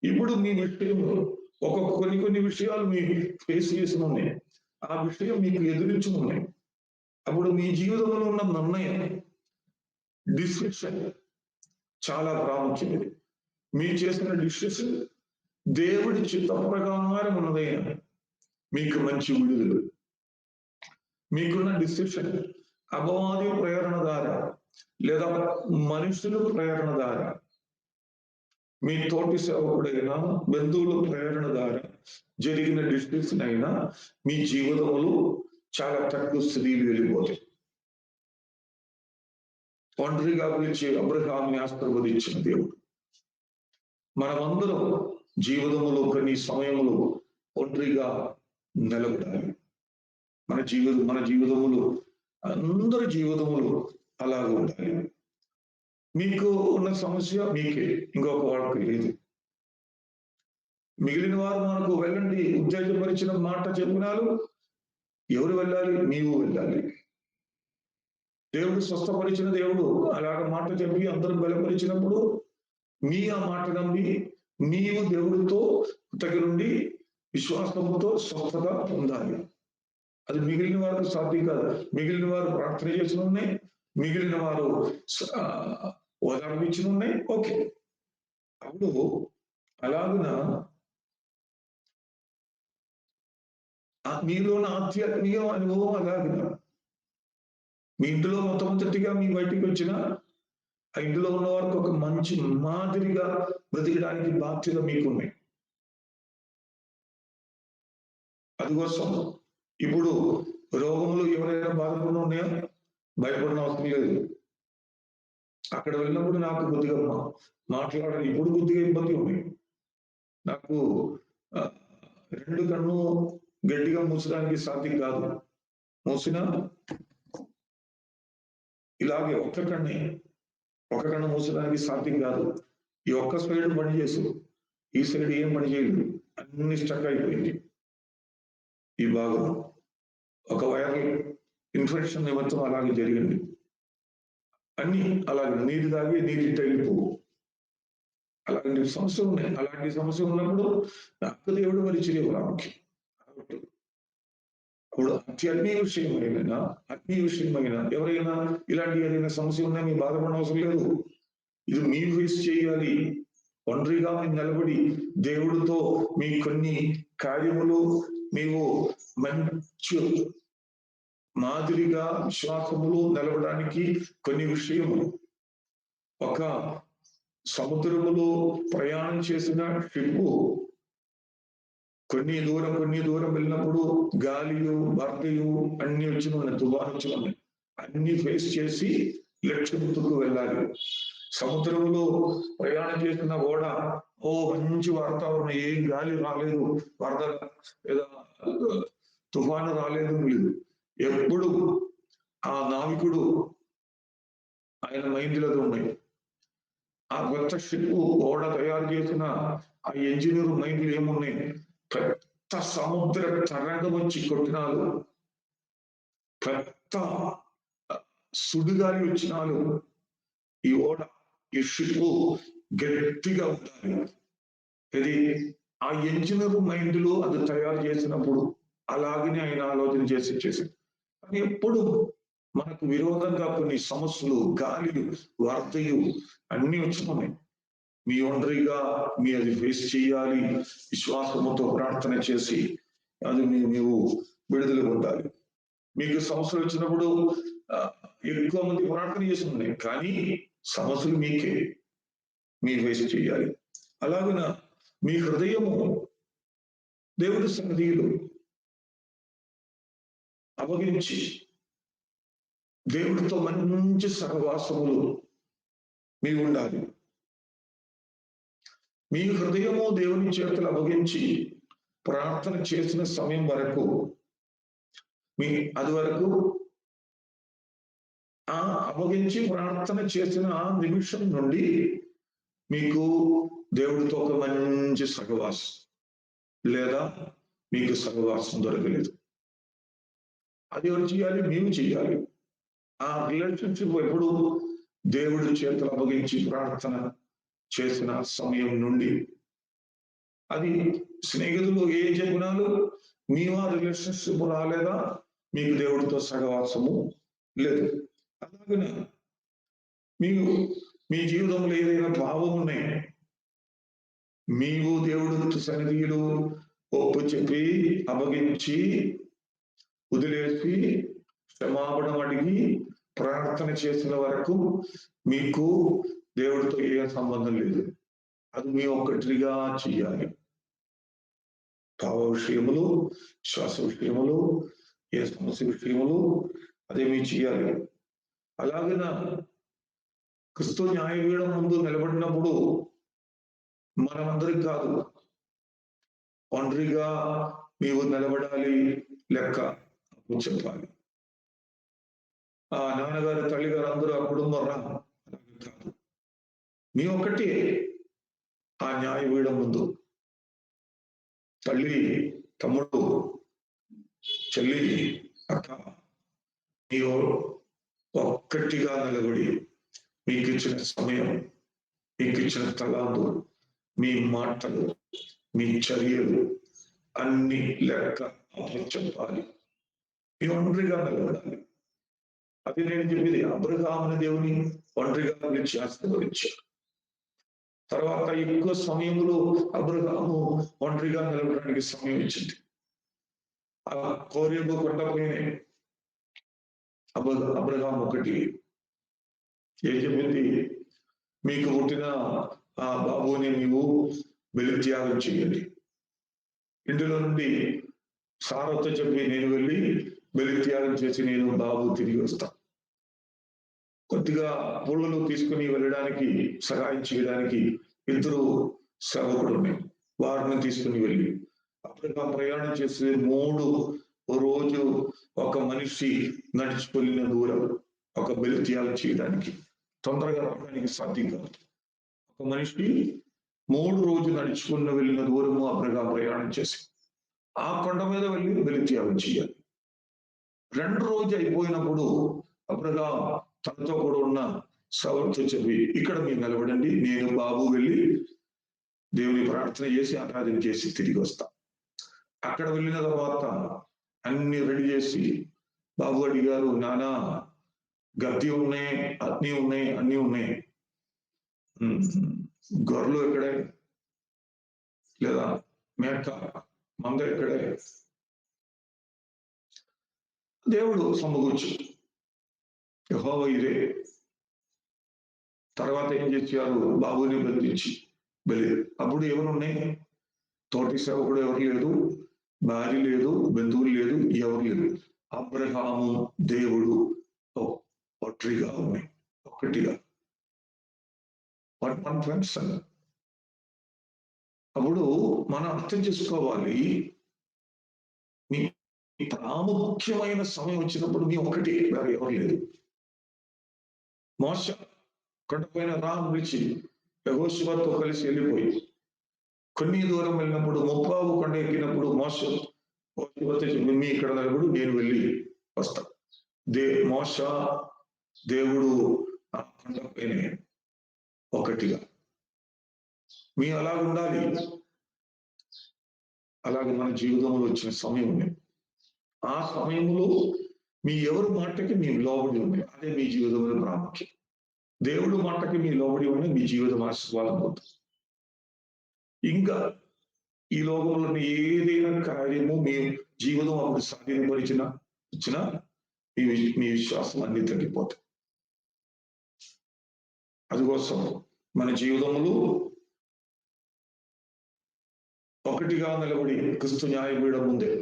ఇప్పుడు మీ విషయంలో కొన్ని విషయాలు మీ ఫేస్ చేసి ఉన్నాయి, ఆ విషయం మీకు ఎదురించి ఉన్నాయి. అప్పుడు మీ జీవితంలో ఉన్న నిర్ణయం, డిసిషన్ చాలా ప్రాముఖ్యమైనది. మీరు చేసిన డిసిషన్ దేవుడి చిత్త ప్రకారం ఉన్నదైనా మీకు మంచి విడుదల. మీకున్న డిసిషన్ అపవాది ప్రేరణ ద్వారా లేదా మనుషుల ప్రేరణ ద్వారా, మీ తోటి సేవకుడైనా బంధువుల ప్రేరణ ద్వారా జరిగిన డిసిషన్ అయినా మీ జీవితంలో చాలా తక్కువ స్థితిలు వెళ్ళిపోతాయి. ఒంటరిగా పిలిచి అబ్రహాముని ఆశీర్వదించిన దేవుడు. మనమందరం జీవితంలో కొన్ని సమయంలో ఒంటరిగా నిలబడాలి. మన జీవితములు అందరి జీవితములు అలాగే ఉండాలి. మీకు ఉన్న సమస్య మీకే, ఇంకొక వాళ్ళకి లేదు. మిగిలిన వారు మనకు వెళ్ళండి ఉత్తేజపరిచిన మాట చెప్పినారు, ఎవరు వెళ్ళాలి? నీవు వెళ్ళాలి. దేవుడు స్వస్థపరిచిన దేవుడు అలాగ మాట చెప్పి అందరూ బలపరిచినప్పుడు ఆ మాట నమ్మి నీవు దేవుడితో దగ్గరుండి విశ్వాసంతో స్వస్థత పొందాలి. అది మిగిలిన వారికి సాధ్యం కాదు. మిగిలిన వారు ప్రార్థన చేసిన ఉన్నాయి, మిగిలిన వారు ఓదార్పించిన ఉన్నాయి. ఓకే, అప్పుడు అలాగున మీలోని ఆధ్యాత్మిక అనుభవం అలాగున మీ ఇంట్లో మొట్టమొదటిగా మీ బయటికి వచ్చిన ఆ ఇంట్లో ఉన్న వారికి ఒక మంచి మాదిరిగా బ్రతికడానికి బాధ్యత మీకున్నాయి. అందుకోసం ఇప్పుడు రోగములు ఎవరైనా బాధపడి ఉన్నాయో భయపడిన అవసరం లేదు. అక్కడ వెళ్ళినప్పుడు నాకు కొద్దిగా మాట్లాడాలి, ఇప్పుడు కొద్దిగా ఇబ్బంది ఉంది. నాకు 2 కన్ను గట్టిగా మూసడానికి సాధ్యం కాదు. మూసినా ఇలాగే ఒక కన్ను మూసడానికి సాధ్యం కాదు. ఈ ఒక్క సైడ్ పని చేసు, ఈ సైడ్ ఏం పని చేయలేదు, అన్ని స్టక్ అయిపోయింది. ఈ భాగం ఒక వైరల్ ఇన్ఫెక్షన్ నిమిత్తం అలాగే జరిగింది. అన్ని అలాగే నీరు తాగి నీరు తగిలిపోవు. అలాంటి సమస్యలు ఉన్నాయి. అలాంటి సమస్య ఉన్నప్పుడు నాకు దేవుడు పరిచయం ప్రాముఖ్యం. కాబట్టి ఇప్పుడు ఆత్మీయ విషయమైన ఎవరైనా ఇలాంటి ఏదైనా సమస్య ఉన్నా మీ బాధపడిన అవసరం లేదు. ఇది మీరు ఫేస్ చేయాలి. ఒంటరిగా మీరు నిలబడి దేవుడితో మీ కొన్ని కార్యములు నీవు మంచి మాదిరిగా విశ్వాసములు నిలవడానికి కొన్ని విషయములు, ఒక సముద్రములో ప్రయాణం చేసిన షిప్పు కొన్ని దూరం వెళ్ళినప్పుడు గాలియు వరదయు అన్ని వచ్చిన తుఫాను వచ్చిన అన్ని ఫేస్ చేసి లక్ష్యంకు వెళ్ళాలి. సముద్రంలో ప్రయాణం చేసిన ఓడ మంచి వాతావరణం, ఏం గాలి రాలేదు, వరద లేదా తుఫాను రాలేదు లేదు. ఎప్పుడు ఆ నావికుడు ఆయన మైండ్లో ఉన్నాయి. ఆ కొత్త షిప్ ఓడ తయారు చేసిన ఆ ఇంజనీర్ మైండ్లు ఏమున్నాయి? పెద్ద సముద్ర తరంగం వచ్చి కొట్టినాలు, పెద్ద సుడిగాలి వచ్చినాలు, ఈ ఓడ ఈ షిప్ గట్టిగా ఉండాలి. ఇది ఆ ఇంజనీర్ మైండ్ లో అది తయారు చేసినప్పుడు అలాగనే ఆయన ఆలోచన చేసి కానీ ఎప్పుడు మనకు విరోధంగా కొన్ని సమస్యలు, గాలిలు, వార్తలు అన్ని వచ్చినాయి. మీ ఒంటరిగా మీ అది ఫేస్ చేయాలి. విశ్వాసముతో ప్రార్థన చేసి అది నీవు విడుదల పొందాలి. మీకు సమస్యలు వచ్చినప్పుడు ఎక్కువ మంది ప్రార్థన చేసి ఉన్నాయి, కానీ సమస్యలు మీకే మీరు ఫేస్ చేయాలి. అలాగన మీ హృదయము దేవుడి సన్నిధిలో అప్పగించి దేవుడితో మంచి సహవాసములు మీకు ఉండాలి. మీ హృదయము దేవుని చేతులు అప్పగించి ప్రార్థన చేసిన సమయం వరకు అది వరకు అప్పగించి ప్రార్థన చేసిన నిమిషం నుండి మీకు దేవుడితో ఒక మంచి సహవాసం లేదా మీకు సహవాసం దొరకలేదు. అది ఎవరు చేయాలి? మేము చేయాలి. ఆ రిలేషన్షిప్ ఎప్పుడు దేవుడి చేతులు అప్పగించి ప్రార్థన చేసిన సమయం నుండి అది స్నేహితులు ఏ చెప్పినాలు మేము ఆ రిలేషన్షిప్ రాలేదా, మీకు దేవుడితో సహవాసము లేదు. అలాగనే మీకు మీ జీవితంలో ఏదైనా భావం ఉన్నాయి, మీకు దేవుడు సన్నిధిలో ఒప్పు చెప్పి అప్పగించి వదిలేసి క్షమాపణ అడిగి ప్రార్థన చేసిన వరకు మీకు దేవుడితో ఏ సంబంధం లేదు. అది మీ ఒక్కటిగా చేయాలి. భావ విషయములు, శ్వాస విషయములు, ఏ సమస్య విషయములు అదే మీ చేయాలి. అలాగన క్రిస్తు న్యాయపీఠం ముందు నిలబడినప్పుడు మనమందరికి కాదు, ఒంటరిగా నీవు నిలబడాలి, లెక్క చెప్పాలి. ఆ నాన్నగారు, తల్లిగారు అందరూ ఆ కుటుంబం కాదు, మీ ఒక్కటి ఆ న్యాయపీఠం ముందు తల్లి, తమ్ముడు, చెల్లి, అక్క నీవు ఒక్కటిగా నిలబడి మీకు ఇచ్చిన సమయం, మీకు ఇచ్చిన తలాలు, మీ మాటలు, మీ చర్యలు అన్ని లెక్క చెప్పాలి. మీ ఒంటరిగా నిలబడాలి. అది నేను చెప్పేది. అబ్రహాముని దేవుని ఒంటరిగా పిలిచి ఆశీర్వదించారు. తర్వాత ఎక్కువ సమయంలో అబ్రహాము ఒంటరిగా నిలబడడానికి సమయం ఇచ్చింది. ఆ కోరేబు కొండపైనే అబ్రహాం ఒకటి ఏం చెప్పింది? మీకు పుట్టిన ఆ బాబుని నీవు బలిత్యాగం చేయండి. ఇంటిలో నుండి సారతో చెప్పి నేను వెళ్ళి బలిత్యాగం చేసి నేను బాబు తిరిగి వస్తా. కొద్దిగా పుల్లలు తీసుకుని వెళ్ళడానికి సహాయం చేయడానికి ఇద్దరు సేవకుడు ఉన్నాయి. వారిని తీసుకుని వెళ్ళి అప్పుడు ప్రయాణం చేసే 3 రోజు ఒక మనిషి నడిచిపోయిన దూరం ఒక బలిత్యాగం చేయడానికి తొందరగా రావడానికి సాధ్యం కాదు. ఒక మనిషి 3 రోజులు నడుచుకున్న వెళ్ళిన దూరము అబ్రహాం ప్రయాణం చేసి ఆ కొండ మీద వెళ్ళి బలిత్యాగం చేయాలి. 2 రోజు అయిపోయినప్పుడు అబ్రహాం తనతో కూడా ఉన్న సౌలతో చెప్పి ఇక్కడ మీరు నిలబడండి, నేను బాబు వెళ్ళి దేవుని ప్రార్థన చేసి ఆరాధన చేసి తిరిగి వస్తా. అక్కడ వెళ్ళిన తర్వాత అన్ని రెడీ చేసి బాబు అడిగారు, నానా గద్ది ఉన్నాయి, అన్ని ఉన్నాయి, గొర్రెలు ఎక్కడే, లేదా మేక మంద ఎక్కడే? దేవుడు సమకూర్చు, యెహోవా ఇదే. తర్వాత ఏం చేశారు? బాబుని బంధించి బలి. అప్పుడు ఎవరున్నాయి? తోటి సేవకుడు ఎవరు లేదు, భార్య లేదు, బంధువులు లేదు, ఎవరు లేదు. అబ్రహాము దేవుడు ఒంటరిగా ఉన్నాయి, ఒక్కటిగా వన్ పర్సన్. అప్పుడు మనం అర్థం చేసుకోవాలి, మీ ప్రాముఖ్యమైన సమయం వచ్చినప్పుడు మీ ఒకటి, వేరే ఎవరు లేదు. మోష కొండపైన రామ్ పిలిచి యెహోషువతో కలిసి వెళ్ళిపోయి కొన్ని దూరం వెళ్ళినప్పుడు ముప్పావు కొండ ఎక్కినప్పుడు మోష మీ ఇక్కడ నిలబడు, నేను వెళ్ళి వస్తా. మోష దేవుడు ఆ కొండపైన ఒకటిగా. మీ అలాగ ఉండాలి. అలాగే మన జీవితంలో వచ్చిన సమయం ఉంది. ఆ సమయంలో మీ ఎవరి మాటకి మీ లోబడి ఉన్నాయి. అదే మీ జీవితంలో ప్రాముఖ్యం. దేవుడు మాటకి మీ లోబడి ఉన్నాయి, మీ జీవితం ఆశీర్వాదం అవుతుంది. ఇంకా ఈ లోకంలోని ఏదైనా కార్యము మీ జీవితం అప్పుడు ఇచ్చినా మీ విశ్వాసం అన్ని తగ్గిపోతాయి. అందుకోసం మన జీవితంలో ఒకటిగా నిలబడి క్రీస్తు న్యాయపీఠం ముందే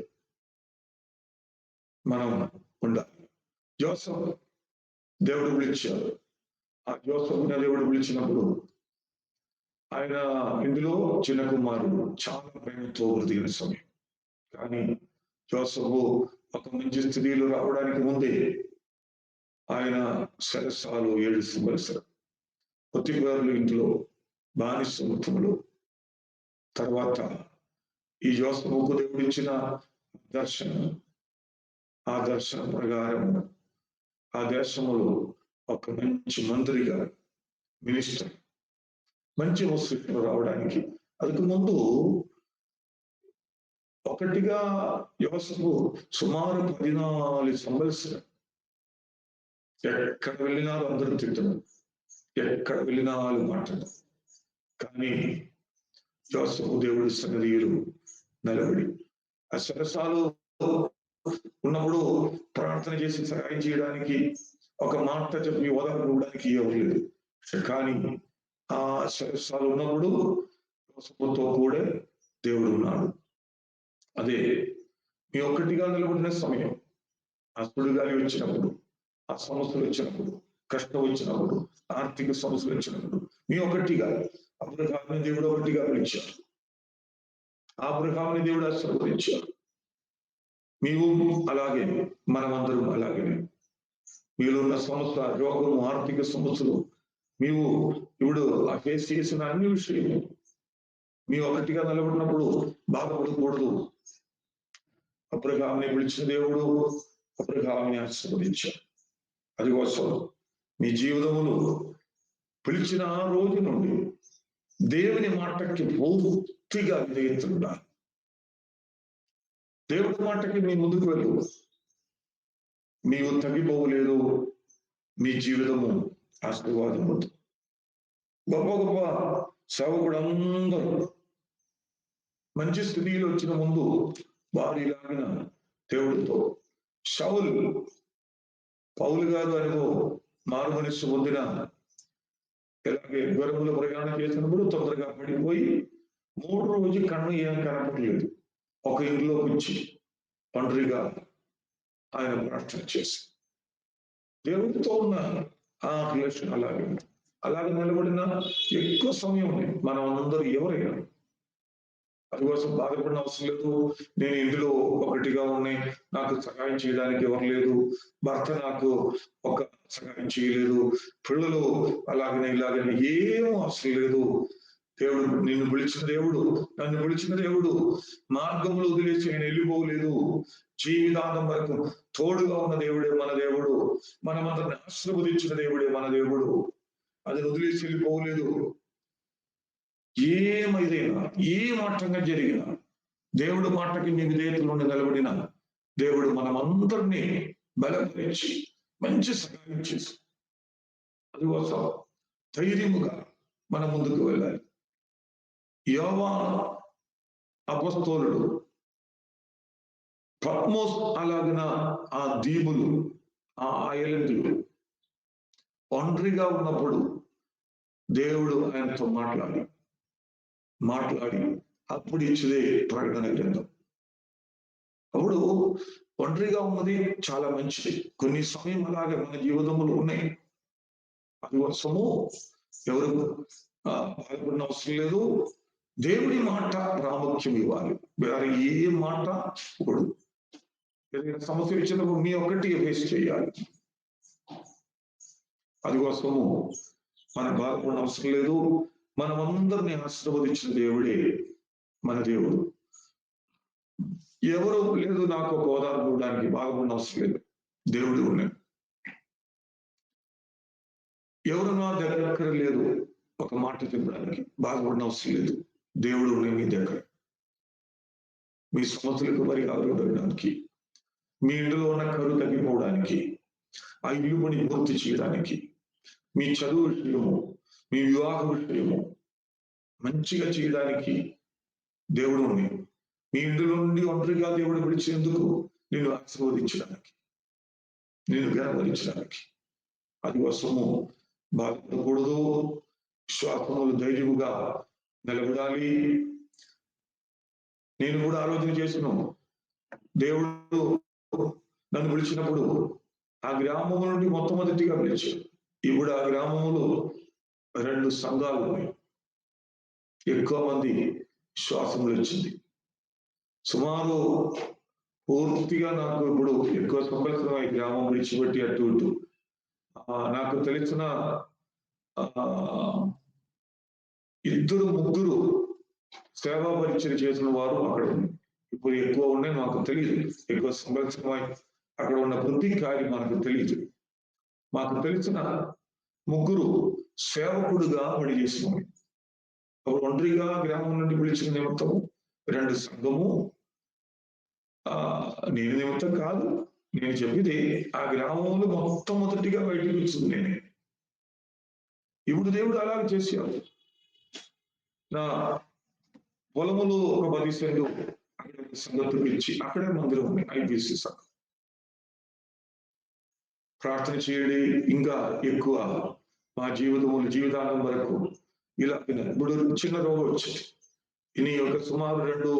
మనం ఉండాలి. జోసఫ్ దేవుడు పిలిచారు. ఆ జోసఫ్ దేవుడు పిలిచినప్పుడు ఆయన ఇందులో చిన్న కుమారుడు చాలా ప్రేమతో బ్రతికిన సమయం. కానీ జోసఫ్ ఒక మంచి స్థితిలో రావడానికి ముందే ఆయన సరసాలు ఏడుస్తూ పరిసరం పొత్తిఫేరు ఇంట్లో బానిసత్వంలో తర్వాత ఈ జోసఫ్కు దేవుడు ఇచ్చిన దర్శనం, ఆ దర్శనం ప్రకారం ఆ దేశంలో ఒక మంచి మంత్రిగా మినిస్టర్ మంచి వస్తువులు రావడానికి அதுக்கு ముందు ఒకటిగా యోసేపు సుమారు 14 సంవత్సరాలు ఎక్కడ వెళ్ళినా అందరూ తింటున్నారు, ఎక్కడ వెళ్ళినా వాళ్ళు మాట్లాడతారు. కానీ యోసేపు దేవుడి సన్నిధిలో నిలబడి ఆ సరసాలు ఉన్నప్పుడు ప్రార్థన చేసి సహాయం చేయడానికి ఒక మాట చెప్పి ఓదార్పు ఇవ్వడానికి ఎవరు లేదు. కానీ ఆ సరసాలు ఉన్నప్పుడు యోసేపుతో కూడా దేవుడు ఉన్నాడు. అదే మీ ఒక్కటిగా నిలబడిన సమయం, ఆ సుడిగాలి వచ్చినప్పుడు, ఆ సమస్యలు వచ్చినప్పుడు, కష్టం వచ్చినప్పుడు, ఆర్థిక సమస్యలు వచ్చినప్పుడు మీ ఒకటిగా అబ్రహాముని దేవుడు ఒకటిగా పిలిచారు. అబ్రహాముని దేవుడు ఆశీర్వదించారు. నీవు అలాగే మనమందరం అలాగే మీలో ఉన్న సమస్య, రోగము, ఆర్థిక సమస్యలు నీవు ఇప్పుడు ఆ ఫేస్ చేసిన అన్ని విషయము మీ ఒకటిగా నిలబడినప్పుడు బాధపడకూడదు. అబ్రహాముని పిలిచిన దేవుడు అబ్రహాముని ఆశీర్వదించారు. అది కోసం మీ జీవితములు పిలిచిన ఆ రోజు నుండి దేవుని మాటకి పూర్తిగా విధేయతుండాలి. దేవుడి మాటకి మీ ముందుకు వెళ్ళు. నీవు తగ్గిపోవలేదు, మీ జీవితము ఆశీర్వాదం అవుతుంది. గొప్ప గొప్ప సేవకుడు అందరూ మంచి స్థితిలో వచ్చిన ముందు వారు ఇలాగిన దేవుడితో షౌలు పౌలు గారు అనుకో మారు మనిషి పొందిన ఇలాగే గర్భంలో ప్రయాణం చేసినప్పుడు తొందరగా పడిపోయి 3 రోజులు కన్ను ఏం కనపడలేదు. ఒక ఇంట్లో వచ్చి ఒంటరిగా ఆయన ప్రార్థన చేసి దేవుడితో ఉన్న ఆ రిలేషన్ అలాగే నిలబడిన ఎక్కువ సమయం ఉంది. మనం అందరూ ఎవరైనా అందుకోసం బాధపడిన అవసరం లేదు. నేను ఇందులో ఒకటిగా ఉన్నాయి, నాకు సహాయం చేయడానికి ఎవరు లేదు, భర్త నాకు ఒక సహాయం చేయలేదు, పిల్లలు అలాగనే ఇలాగనే ఏమో అవసరం లేదు. దేవుడు నిన్ను పిలిచిన దేవుడు, నన్ను పిలిచిన దేవుడు మార్గంలో వదిలేసి ఆయన వెళ్ళిపోలేదు. జీవితాంతం వరకు తోడుగా ఉన్న దేవుడే మన దేవుడు, మనమందరిని ఆశీర్వదించిన దేవుడే మన దేవుడు. అది వదిలేసి వెళ్ళిపోలేదు. ఏమైనా ఏ మాటంగా జరిగిన దేవుడు మాటకి మీ విధేయతలు నుండి నిలబడిన దేవుడు మనమందరినీ బలపరిచి మంచి సహాయం చేసి అందుకోసం ధైర్యముగా మన ముందుకు వెళ్ళాలి. యోవాను అపొస్తలుడు పత్మోస్ అలాగిన ఆ దీవులు, ఆ ఐలండ్లు ఒంటరిగా ఉన్నప్పుడు దేవుడు ఆయనతో మాట్లాడి అప్పుడు ఇచ్చేదే ప్రకటన గ్రంథం. అప్పుడు ఒంటరిగా ఉన్నది చాలా మంచిది. కొన్ని సమయం అలాగే మన జీవితంలో ఉన్నాయి. అందుకోసము ఎవరు బాధపడిన అవసరం లేదు. దేవుడి మాట ప్రాముఖ్యం ఇవ్వాలి. వేరే ఏ మాట కూడదు. ఏదైనా సమస్య ఇచ్చినప్పుడు మీ ఒక్కటి ఫేస్ చేయాలి. అందుకోసము మనం బాధపడిన అవసరం లేదు. మనమందరినీ ఆశీర్వదించిన దేవుడే మన దేవుడు. ఎవరు లేదు నాకు ఒక ఓదార్పు ఇవ్వడానికి బాధపడిన అవసరం లేదు. దేవుడు ఉన్నాడు. ఎవరు నా దగ్గర లేదు ఒక మాట చెప్పడానికి బాధపడిన అవసరం లేదు. దేవుడు ఉన్నాయి మీ దగ్గర. మీ సమస్యలకు పరిహారం ఇవ్వడానికి, మీ ఇంటిలో ఉన్న కరువు తగ్గిపోవడానికి, ఆ ఇల్లు పని పూర్తి చేయడానికి, మీ చదువు విషయము, మీ వివాహ విషయము మంచిగా చేయడానికి దేవుడు ఉంది. మీ ఇంటిలో నుండి ఒంటరిగా దేవుడు పిలిచేందుకు నేను ఆశీర్వదించడానికి, నేను గనపరచడానికి. అది కోసము బాధపడకూడదు, విశ్వాసములు ధైర్యముగా నిలబడాలి. నేను కూడా ఆలోచన చేస్తున్నాను. దేవుడు నన్ను పిలిచినప్పుడు ఆ గ్రామం నుండి మొట్టమొదటిగా పిలిచాడు. ఇప్పుడు ఆ గ్రామంలో 2 సంఘాలు ఉన్నాయి. ఎక్కువ మంది విశ్వాసములు వచ్చింది. సుమారు పూర్తిగా నాకు ఇప్పుడు ఎక్కువ సంవత్సరం ఈ గ్రామం విడిచిపెట్టి అటు ఇటు నాకు తెలిసిన 2 3 సేవా పరిచయం చేసిన వారు అక్కడ ఇప్పుడు ఎక్కువ ఉన్నాయి, మాకు తెలియదు. ఎక్కువ సంవత్సరం అక్కడ ఉన్న ప్రతి కార్యం మనకు తెలియదు. మాకు తెలిసిన 3 సేవకుడుగా పని చేసినాం. అప్పుడు ఒంటరిగా గ్రామం నుండి పిలిచిన నిమిత్తము 2 సంఘము, నేను నిమిత్తం కాదు, నేను చెప్పితే ఆ గ్రామంలో మొట్టమొదటిగా బయటకు వచ్చింది నేనే. ఇప్పుడు దేవుడు అలాగే చేశాడు. నా పొలములో ఒక 10 సెంట్లు అక్కడ సంగతులు ఇచ్చి అక్కడే మందిరం ఉంది, ఐపీసీ సంఘం. ప్రార్థన చేయడి ఇంకా ఎక్కువ మా జీవితాంతం వరకు ఇలా ఇప్పుడు చిన్న రోగం వచ్చింది. ఇని ఒక సుమారు 2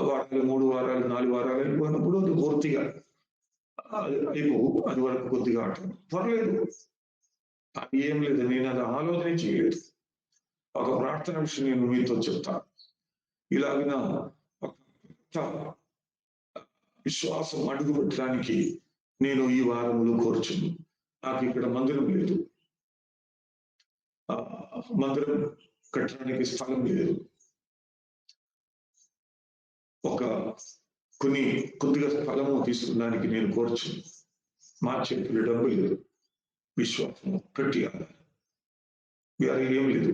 వారాలు, 3 వారాలు, 4 వారాలు అయిపోయినప్పుడు అది పూర్తిగా అయిపోవు. అది వరకు కొద్దిగా ఆటం పర్లేదు. అది ఏం లేదు, నేను అది ఆలోచన చేయలేదు. ఒక ప్రార్థన విషయం నేను మీతో చెప్తాను. ఇలాగిన విశ్వాసం అడుగు పెట్టడానికి నేను ఈ వారములు కోరుచును. నాకు ఇక్కడ మందిరం లేదు, మందిరం కట్టడానికి స్థలం లేదు. కొద్దిగా స్థలము తీసుకున్నానికి నేను కోరుచును. మా చేతులు డబ్బు లేదు, విశ్వాసము కట్టి వేరే ఏం లేదు.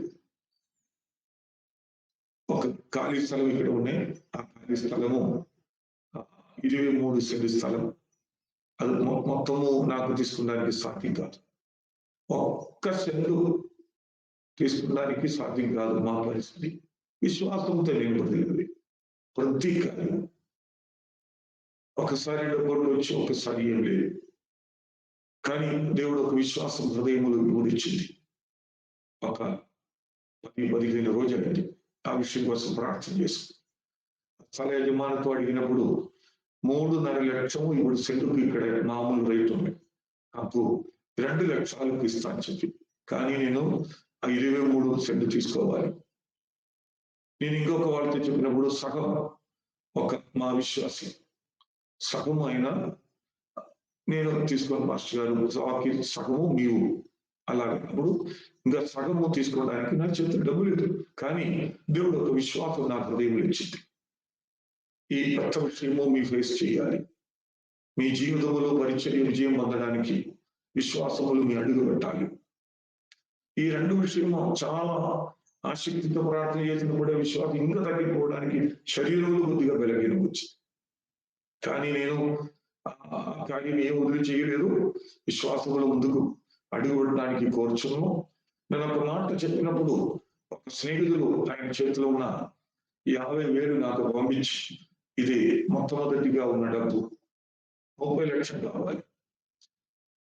ఒక ఖాళీ స్థలం ఇక్కడ ఉన్నాయి. ఆ ఖాళీ స్థలము 23 సెంటు స్థలం. అది మొత్తము నాకు తీసుకున్నానికి సాధ్యం కాదు. ఒక్క సెంటు తీసుకున్నానికి సాధ్యం కాదు. మా పరిస్థితి విశ్వాసంతో నిలబడలేదు. ప్రతి కార్యం ఒకసారి డబ్బులు వచ్చి ఒకసారి ఏం లేదు. కానీ దేవుడు ఒక విశ్వాసం హృదయములు ఊడిచ్చింది. ఒక 10-15 రోజులండి ఆ విషయం కోసం ప్రార్థన చేసి స్థల యజమానితో అడిగినప్పుడు 3.5 లక్షలు ఇప్పుడు సెంటుకు ఇక్కడ మామూలు రేటు ఉంది, నాకు 2 లక్షలకు ఇస్తా అని చెప్పి. కానీ నేను 23 సెంటు తీసుకోవాలి. నేను ఇంకొక వాళ్ళతో చెప్పినప్పుడు సగం ఒక మా విశ్వాసి సగం అయినా నేను తీసుకొని మాస్టర్ గారు సగము నీవు అలాగప్పుడు ఇంకా సగము తీసుకోవడానికి నా చేతులు డబ్బు లేదు. కానీ దేవుడు ఒక విశ్వాసం నా హృదయంలో ఇచ్చింది. ఈ కొత్త విషయము మీ ఫేస్ చేయాలి. మీ జీవితంలో పరిచర్య విజయం పొందడానికి విశ్వాసములు మీ అడుగు పెట్టాలి. ఈ 2 విషయము చాలా ఆసక్తితో ప్రార్థన చేసినప్పుడే విశ్వాసం ఇంకా తగ్గిపోవడానికి శరీరంలో కొద్దిగా బలహీన వచ్చింది. కానీ నేను కార్యం ఏం వదిలి చేయలేదు. విశ్వాసముల ముందుకు అడుగు పెట్టడానికి కోరుచున్నాను. నేను ఒక మాట చెప్పినప్పుడు ఒక స్నేహితుడు ఆయన చేతిలో ఉన్న 50,000 నాకు పంపించి, ఇది మొట్టమొదటిగా ఉన్న డబ్బు 30 లక్షలు కావాలి.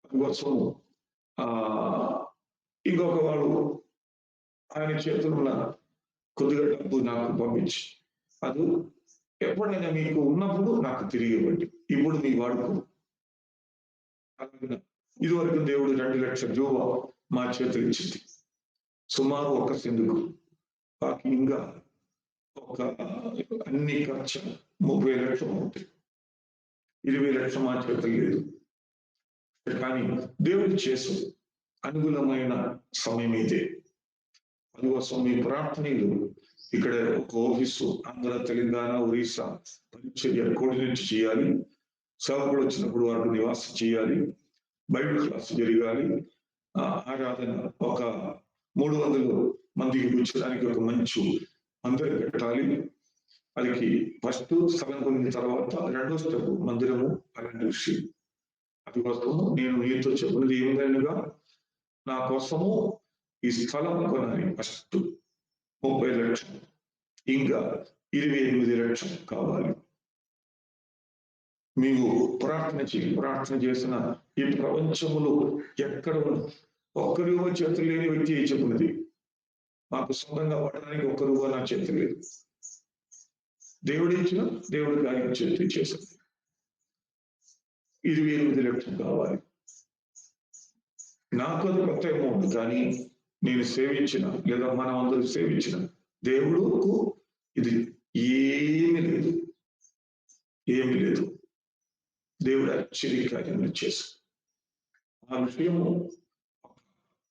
అందుకోసం ఇంకొక వాడు ఆయన చేతిలో ఉన్న కొద్దిగా డబ్బు నాకు పంపించి, అది ఎప్పుడైనా మీకు ఉన్నప్పుడు నాకు తిరిగి ఇవ్వండి, ఇప్పుడు మీ వాడుకో. ఇదివరకు దేవుడు 2 లక్షల రూపా మా చేతులు ఇచ్చింది. సుమారు 1 సెంటుకు బాకి ఇంకా ఒక అన్ని ఖర్చు 30 లక్షలు ఉంటాయి. 20 లక్షలు మా చేతులు లేదు. కానీ దేవుడు చేసు అనుకూలమైన సమయం ఇదే. అందుకోసం మీ ప్రార్థనలు ఇక్కడ ఒక ఆఫీసు ఆంధ్ర, తెలంగాణ, ఒరిస్సా పరిచర్య కోఆర్డినేట్ చేయాలి. సేవకుడు వచ్చినప్పుడు వారికి నివాసం చేయాలి. బైబిల్ క్లాస్ జరగాలి. ఆరాధన ఒక 300 మందికి కూర్చోడానికి ఒక మంచి మందిరం కట్టాలి. అదికి ఫస్ట్ స్థలం కొనిన తర్వాత రెండో స్టెప్ మందిరము అలాంటి విషయం. అది కోసము నేను మీతో చెప్పినది ఏమిటనగా నా కోసము ఈ స్థలం కొనాలి ఫస్ట్ 30 లక్షలు, ఇంకా 28 లక్షలు కావాలి. మీకు ప్రార్థన చేసిన ఈ ప్రపంచములో ఎక్కడ ఒక్కరు చేతులు లేని వ్యక్తి చెప్పినది. మాకు సొంతంగా పడడానికి ఒక్కరు నా చేతి లేదు. దేవుడు ఇచ్చిన దేవుడికి ఆయన చేతి చేశాడు. 28 లక్షలు కావాలి. నాకు అది కొత్త అమౌంట్, కానీ నేను సేవించిన లేదా మనం అందరూ సేవించిన దేవుడుకు ఇది ఏమీ లేదు, ఏమీ లేదు. దేవుడు ఆశ్చర్యకార్యములు చేశాడు. ఆ విషయము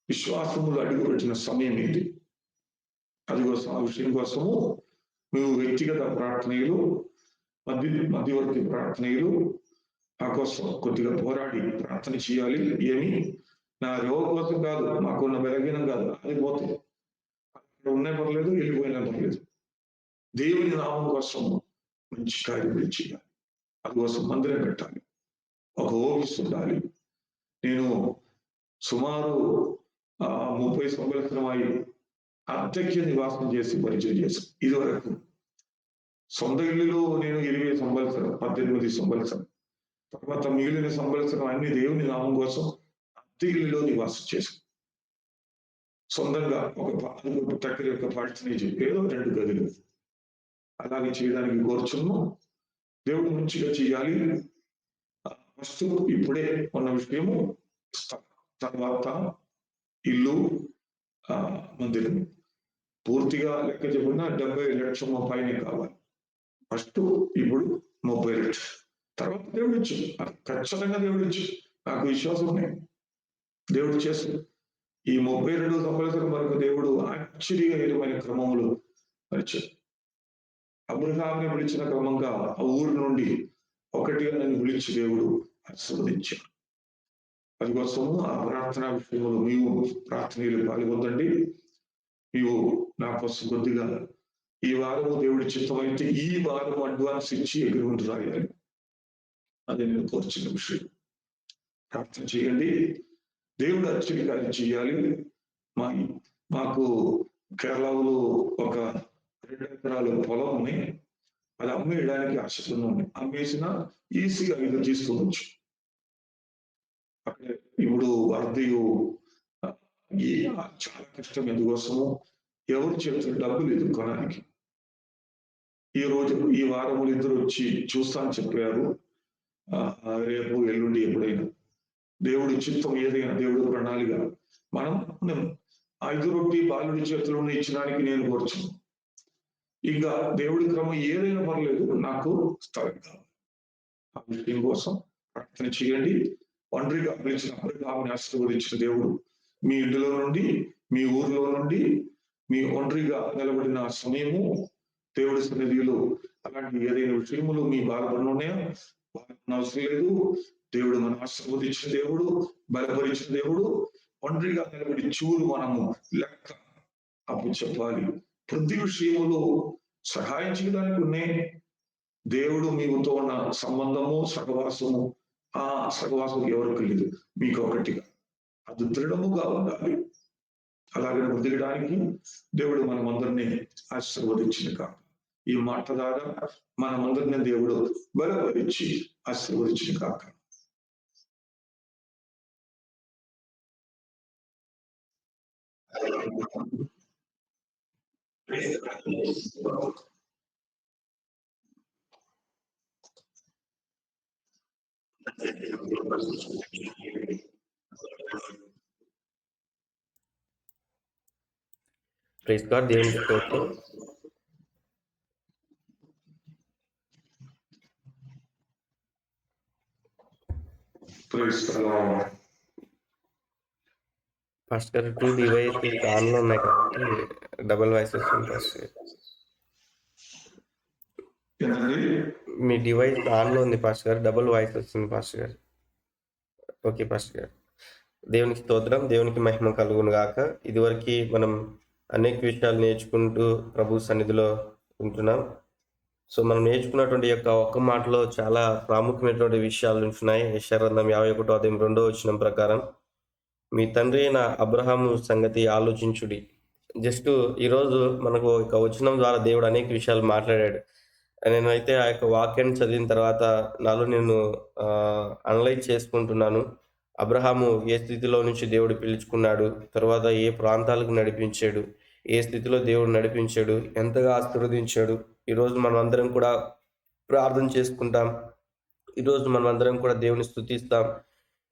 విశ్వాసములు అడుగుపెట్టిన సమయం ఇది. అది కోసం ఆ విషయం కోసము మేము వ్యక్తిగత ప్రార్థనలు, మధ్యవర్తి ప్రార్థనలు ఆ కోసం కొద్దిగా పోరాడి ప్రార్థన చేయాలి. ఏమి నా రోగ కోసం కాదు, మాకున్న బలహీనం కాదు, అది పోతే ఉన్నా పర్లేదు, వెళ్ళిపోయినా పర్లేదు. దేవుని నామం కోసం మంచి కార్యం చేయాలి. అందుకోసం మందిరం కట్టాలి, ఒక ఓఫీస్ ఉండాలి. నేను సుమారు 30 సంవత్సరం అయి అద్దెకి నివాసం చేసి పరిచయం చేశాను. ఇదివరకు సొంత ఇల్లులో నేను 20 సంవత్సరం, 18 సంవత్సరం, తర్వాత మిగిలిన సంవత్సరం అన్ని దేవుని నామం కోసం అద్దె ఇల్లులో నివాసం చేశాను. సొంతంగా ఒక దగ్గర యొక్క పార్టీని ఏదో 2 గదులు అలాగే చేయడానికి కోరుచున్నాం. దేవుడు మంచిగా చేయాలి. ఫస్ట్ ఇప్పుడే ఉన్న విషయము, తర్వాత ఇల్లు, మందిరం. పూర్తిగా లెక్క చెప్పిన 70 లక్షల పైన కావాలి. ఫస్ట్ ఇప్పుడు 30 లక్షలు, తర్వాత దేవుడు ఇచ్చు, ఖచ్చితంగా దేవుడు ఇచ్చు. నాకు విశ్వాసం ఉన్నాయి, దేవుడు చేస్తాడు. ఈ 32 సంవత్సరం వరకు దేవుడు ఆశ్చర్యకరమైన క్రమములు పరిచాడు. అబ్రహాముని పిలిచిన క్రమంగా ఆ ఊరు నుండి ఒకటిగా నన్ను పిలిచి దేవుడు ఆశీర్వదించాడు. అందుకోసము ఆ ప్రార్థనా విషయంలో నీవు ప్రార్థనలు పాల్గొందండి. నీవు నా కోసం కొద్దిగా ఈ వారము దేవుడి చిత్తమైతే ఈ వారం అడ్వాన్స్ ఇచ్చి అగ్రిమెంట్ రాయాలి. అది నేను కోరుచున్న విషయం. ప్రార్థన చేయండి, దేవుడు ఆశ్చర్యకార్యం చేయాలి. మాకు కేరళలో ఒక 2 ఎకరాల పొలం ఉన్నాయి, అది అమ్మేయడానికి ఆశలు ఉన్నాయి. అమ్మేసిన ఈజీగా ఇది తీసుకోవచ్చు. అక్కడ ఇప్పుడు అర్ధయు చాలా కష్టం. ఎందుకోసము ఎవరు చేతులు డబ్బు లేదు కొనడానికి. ఈ వారములు ఇద్దరు వచ్చి చూస్తాను చెప్పారు. రేపు ఎల్లుండి ఎప్పుడైనా దేవుడి చిత్తం ఏదైనా, దేవుడి ప్రణాళిక మనం 5 రొట్టి బాలుడి చేతిలో ఇచ్చడానికి నేను కోరుచున్నాను. ఇంకా దేవుడి క్రమం ఏదైనా పర్లేదు, నాకు స్థలం కావాలి. ఆ విషయం కోసం ప్రార్థన చేయండి. ఒంటరిగా పిలిచిన అబ్రహాముని ఆశీర్వదించిన దేవుడు మీ ఇంటిలో నుండి, మీ ఊర్లో నుండి, మీ ఒంటరిగా నిలబడిన సమయము దేవుడి సన్నిధిలో అలాంటి ఏదైనా విషయములు మీ బాధపడిన ఉన్నాయా, అవసరం లేదు. దేవుడు మనం ఆశీర్వదించిన దేవుడు, బలపరిచిన దేవుడు. ఒంటరిగా నిలబడి చూరు మనము లెక్క అప్పుడు చెప్పాలి. ప్రతి విషయములో సహాయం చేయడానికి ఉన్నాయి. దేవుడు మీతో ఉన్న సంబంధము, సహవాసము, ఆ సహవాసం ఎవరికి లేదు, మీకు ఒకటిగా అది దృఢముగా ఉండాలి. అలాగే వదిలడానికి దేవుడు మనమందరినీ ఆశీర్వదించిన కాక ఈ మాట ద్వారా మనమందరినీ దేవుడు బలపరిచి ఆశీర్వదించిన కాక. ప్రైజ్ గాడ్, దేవునికి స్తోత్రం. ఫస్ట్ గారు 2 డివైస్ ఆన్లో ఉన్నాయి కాబట్టి డబుల్ వాయిస్ వస్తుంది. ఫస్ట్ మీ డివైస్ ఆన్లో ఉంది ఫస్ట్ గారు, డబుల్ వాయిస్ వస్తుంది ఫస్ట్ గారు. ఓకే ఫస్ట్ గారు, దేవునికి స్తోత్రం, దేవునికి మహిమ కలుగును గాక. ఇదివరకు మనం అనేక విషయాలు నేర్చుకుంటూ ప్రభు సన్నిధిలో ఉంటున్నాం. సో మనం నేర్చుకున్నటువంటి యొక్క ఒక్క మాటలో చాలా ప్రాముఖ్యమైనటువంటి విషయాలు ఉంటున్నాయి. యెషయా గ్రంథం 51వ అధ్యాయం 2వ వచనం ప్రకారం, మీ తండ్రి అయిన అబ్రహాము సంగతి ఆలోచించుడి. జస్ట్ ఈరోజు మనకు ఒక వచనం ద్వారా దేవుడు అనేక విషయాలు మాట్లాడాడు. నేనైతే ఆ యొక్క వాక్యాన్ని చదివిన తర్వాత నాలో నేను అనలైజ్ చేసుకుంటున్నాను. అబ్రహాము ఏ స్థితిలో నుంచి దేవుడు పిలుచుకున్నాడు, తర్వాత ఏ ప్రాంతాలకు నడిపించాడు, ఏ స్థితిలో దేవుడు నడిపించాడు, ఎంతగా ఆశీర్వదించాడు. ఈరోజు మనం అందరం కూడా ప్రార్థన చేసుకుంటాం. ఈరోజు మనం అందరం కూడా దేవుని స్తుతిస్తాం.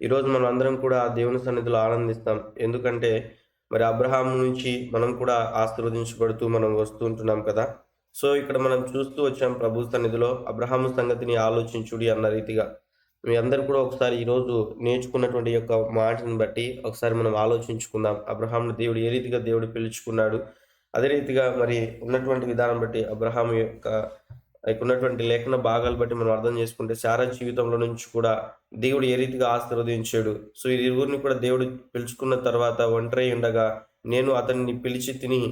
ఈరోజు మనం అందరం కూడా దేవుని సన్నిధిలో ఆనందిస్తాం. ఎందుకంటే మరి అబ్రహాము నుంచి మనం కూడా ఆశీర్వదించబడుతూ మనం వస్తూ ఉంటున్నాం కదా. సో ఇక్కడ మనం చూస్తూ వచ్చాం ప్రభు సన్నిధిలో అబ్రహాము సంగతిని ఆలోచించుడి అన్న రీతిగా. మీ అందరూ కూడా ఒకసారి ఈరోజు నేర్చుకున్నటువంటి యొక్క మాటను బట్టి ఒకసారి మనం ఆలోచించుకుందాం. అబ్రహామును దేవుడు ఏ రీతిగా దేవుడు పిలుచుకున్నాడు, అదే రీతిగా మరి ఉన్నటువంటి విధానం బట్టి అబ్రహాము యొక్క ఉన్నటువంటి లేఖన భాగాలు బట్టి మనం అర్థం చేసుకుంటే శారా జీవితంలో నుంచి కూడా దేవుడు ఏ రీతిగా ఆశీర్వదించాడు. సో ఈ ఇరువురిని కూడా దేవుడు పిలుచుకున్న తర్వాత ఒంటరి ఉండగా నేను అతన్ని పిలిచి తిని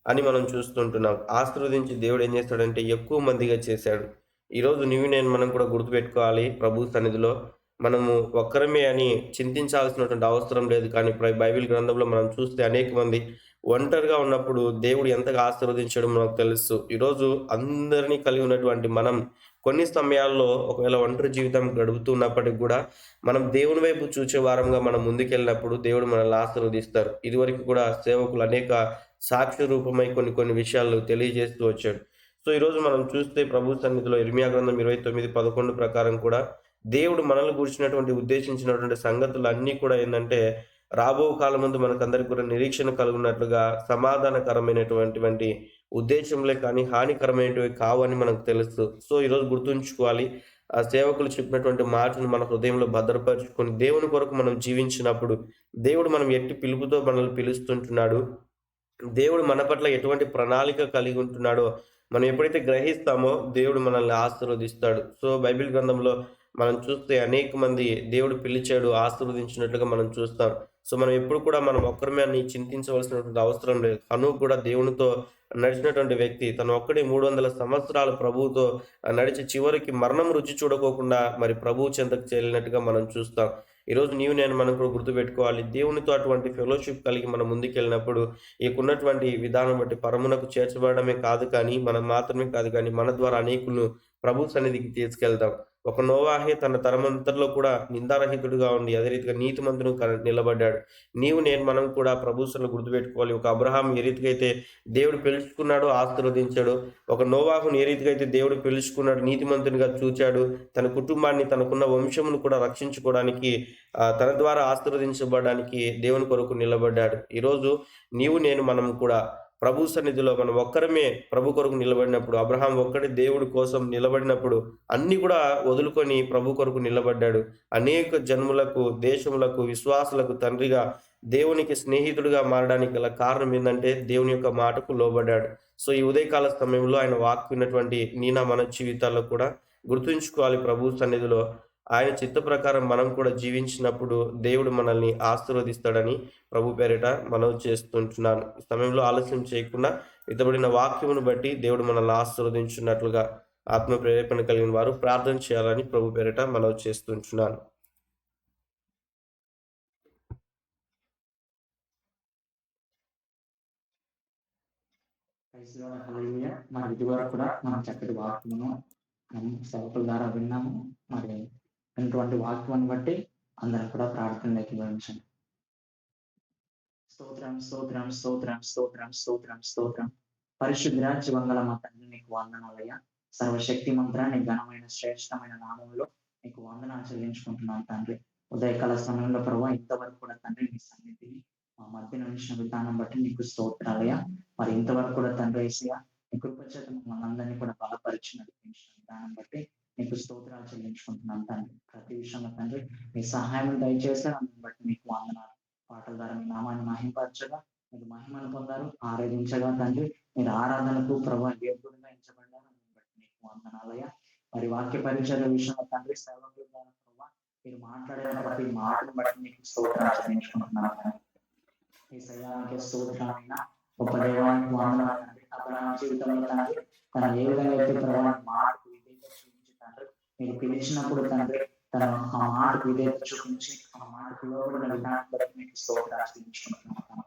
అని మనం చూస్తుంటున్నాం. ఆశీర్వదించి దేవుడు ఏం చేస్తాడంటే ఎక్కువ మందిగా చేశాడు. ఈరోజు నేను మనం కూడా గుర్తుపెట్టుకోవాలి ప్రభు సన్నిధిలో మనము ఒక్కరమే అని చింతించాల్సినటువంటి అవసరం లేదు. కానీ బైబిల్ గ్రంథంలో మనం చూస్తే అనేక మంది ఒంటరిగా ఉన్నప్పుడు దేవుడు ఎంతగా ఆశీర్వదించడం మనకు తెలుసు. ఈరోజు అందరినీ కలిగి ఉన్నటువంటి మనం కొన్ని సమయాల్లో ఒకవేళ ఒంటరి జీవితం గడుపుతున్నప్పటికి కూడా మనం దేవుని వైపు చూచే వారంగా మనం ముందుకెళ్ళినప్పుడు దేవుడు మనల్ని ఆశీర్వదిస్తారు. ఇదివరకు కూడా సేవకులు అనేక సాక్ష్య రూపమై కొన్ని విషయాలు తెలియజేస్తూ వచ్చాడు. సో ఈరోజు మనం చూస్తే ప్రభు సన్నిధిలో ఇర్మియా గ్రంథం 29:11 ప్రకారం కూడా దేవుడు మనల్ని గురించినటువంటి ఉద్దేశించినటువంటి సంగతులు అన్నీ కూడా ఏంటంటే రాబో కాలం ముందు మనకందరికి కూడా నిరీక్షణ కలుగున్నట్లుగా సమాధానకరమైనటువంటి ఉద్దేశంలే కానీ హానికరమైనవి కావు అని మనకు తెలుసు. సో ఈరోజు గుర్తుంచుకోవాలి, ఆ సేవకులు చెప్పినటువంటి మాటను మన హృదయంలో భద్రపరుచుకొని దేవుని కొరకు మనం జీవించినప్పుడు దేవుడు మనం ఎట్టి పిలుపుతో మనల్ని పిలుస్తుంటున్నాడు, దేవుడు మన పట్ల ఎటువంటి ప్రణాళిక కలిగి ఉంటున్నాడో మనం ఎప్పుడైతే గ్రహిస్తామో దేవుడు మనల్ని ఆశీర్వదిస్తాడు. సో బైబిల్ గ్రంథంలో మనం చూస్తే అనేక మంది దేవుడు పిలిచాడు, ఆశీర్వదించినట్లుగా మనం చూస్తాం. సో మనం ఎప్పుడు కూడా మనం ఒక్కరమే అని చింతించవలసినటువంటి అవసరం లేదు. హనోకు కూడా దేవునితో నడిచినటువంటి వ్యక్తి. తను ఒక్కడే 300 సంవత్సరాలు ప్రభువుతో నడిచి చివరికి మరణం రుచి చూడకోకుండా మరి ప్రభువు చెంతకు చేరినట్టుగా మనం చూస్తాం. ఈరోజు నేను మనం కూడా గుర్తుపెట్టుకోవాలి, దేవునితో అటువంటి ఫెలోషిప్ కలిగి మనం ముందుకెళ్ళినప్పుడు ఉన్నటువంటి విధానం బట్టి పరమునకు చేర్చబడమే కాదు కానీ మనం మాత్రమే కాదు కానీ మన ద్వారా అనేకులను ప్రభు సన్నిధికి తీసుకెళ్తాం. ఒక నోవాహే తన తరమంతట్లో కూడా నిందారహితుడుగా ఉండి అదే రీతిగా నీతిమంతుడు నిలబడ్డాడు. నేను మనం కూడా ప్రభు సన్నిధిలో గుర్తుపెట్టుకోవాలి. ఒక అబ్రహాం ఏ రీతిగా అయితే దేవుడు పిలుచుకున్నాడో ఆశీర్వదించాడు, ఒక నోవాహును ఏ రీతిగా అయితే దేవుడు పిలుచుకున్నాడు నీతిమంతునిగా చూచాడు, తన కుటుంబాన్ని తనకున్న వంశమును కూడా రక్షించుకోవడానికి తన ద్వారా ఆశీర్వదించబడడానికి దేవుని కొరకు నిలబడ్డాడు. ఈరోజు మనం కూడా ప్రభు సన్నిధిలో మనం ఒక్కరమే ప్రభు కొరకు నిలబడినప్పుడు, అబ్రహాం ఒక్కడే దేవుడి కోసం నిలబడినప్పుడు అన్ని కూడా వదులుకొని ప్రభు కొరకు నిలబడ్డాడు. అనేక జన్ములకు, దేశములకు, విశ్వాసులకు తండ్రిగా, దేవునికి స్నేహితుడిగా మారడానికి గల కారణం ఏంటంటే దేవుని యొక్క మాటకు లోబడ్డాడు. సో ఈ ఉదయకాల సమయంలో ఆయన వాక్కు విన్నటువంటి మన జీవితాల్లో కూడా గుర్తుంచుకోవాలి, ప్రభు సన్నిధిలో ఆయన చిత్త ప్రకారం మనం కూడా జీవించినప్పుడు దేవుడు మనల్ని ఆశీర్వదిస్తాడని ప్రభు పేరిట మనవి చేస్తుంటున్నాను. ఈ సమయంలో ఆలస్యం చేయకుండా ఇతబడిన వాక్యమును బట్టి దేవుడు మనల్ని ఆశీర్వదించున్నట్లుగా ఆత్మ ప్రేరేపణ కలిగిన వారు ప్రార్థన చేయాలని ప్రభు పేరిట మనవి చేస్తుంటున్నాను. మరి ఇదివరకు కూడా మనం చక్కటి వాక్యమును సేవకుల ద్వారా విన్నాము. మరి అటువంటి వాక్యాన్ని బట్టి అందరం కూడా ప్రార్థనలోకి వివరించండి. స్తోత్రం స్తోత్రం స్తోత్రం స్తోత్రం స్తోత్రం స్తోత్రం. పరిశుద్ధ జీవంగల మా తండ్రి నీకు వందనాలయ్యా. సర్వశక్తి మంత్ర నీ ఘనమైన శ్రేష్టమైన నామంలో నీకు వందనాలు చెల్లించుకుంటున్నాను తండ్రి. ఉదయకాల సమయంలో ప్రభావ ఇంతవరకు కూడా తండ్రి నీ సన్నిధిని మా మధ్య ఉంచిన విధానం బట్టి నీకు స్తోత్రాలయ్యా. మరి ఇంతవరకు కూడా తండ్రి ఏసయ్యా నీ కృపచేత మమ్మల్ని అందరినీ కూడా బలపరిచి నడిపించిన విధానం బట్టి నీకు స్తోత్రాలు చెల్లించుకుంటున్నాను తండ్రి. ప్రతి విషయంలో తండ్రి మీ సహాయం దయచేసి అందుని బట్టి మీకు వందనాలు. పాటల ద్వారా మీ నామాన్ని మహింపరచగా మీరు మహిమను పొందారు, ఆరాధించగా తండ్రి మీరు ఆరాధనకు ప్రభావ దేవుడుగా ఎంచబడ్డారు. అందుని బట్టి మీకు వందనాలయ్యా. మరి వాక్య పరిచయ విషయంలో తండ్రి సేవకుల ద్వారా ప్రభావ మీరు మాట్లాడిన ప్రతి మాటను బట్టి మీకు స్తోత్రాలు చెల్లించుకుంటున్నాను. ఈ సయానికి స్తోత్రమైన గొప్ప దేవానికి వందనాలు తండ్రి. అబ్రహాం జీవితంలో తండ్రి తను ఏ విధంగా అయితే ప్రభావ మాటకు విధేయత చూపించి తండ్రి మీరు పిలిచినప్పుడు తండ్రి తను ఆ మాటకు విధేయత చూపించి ఆ మాటకు లోబడిన విధానం బట్టి మీకు స్తోత్రాలు చెల్లించుకుంటున్నాను.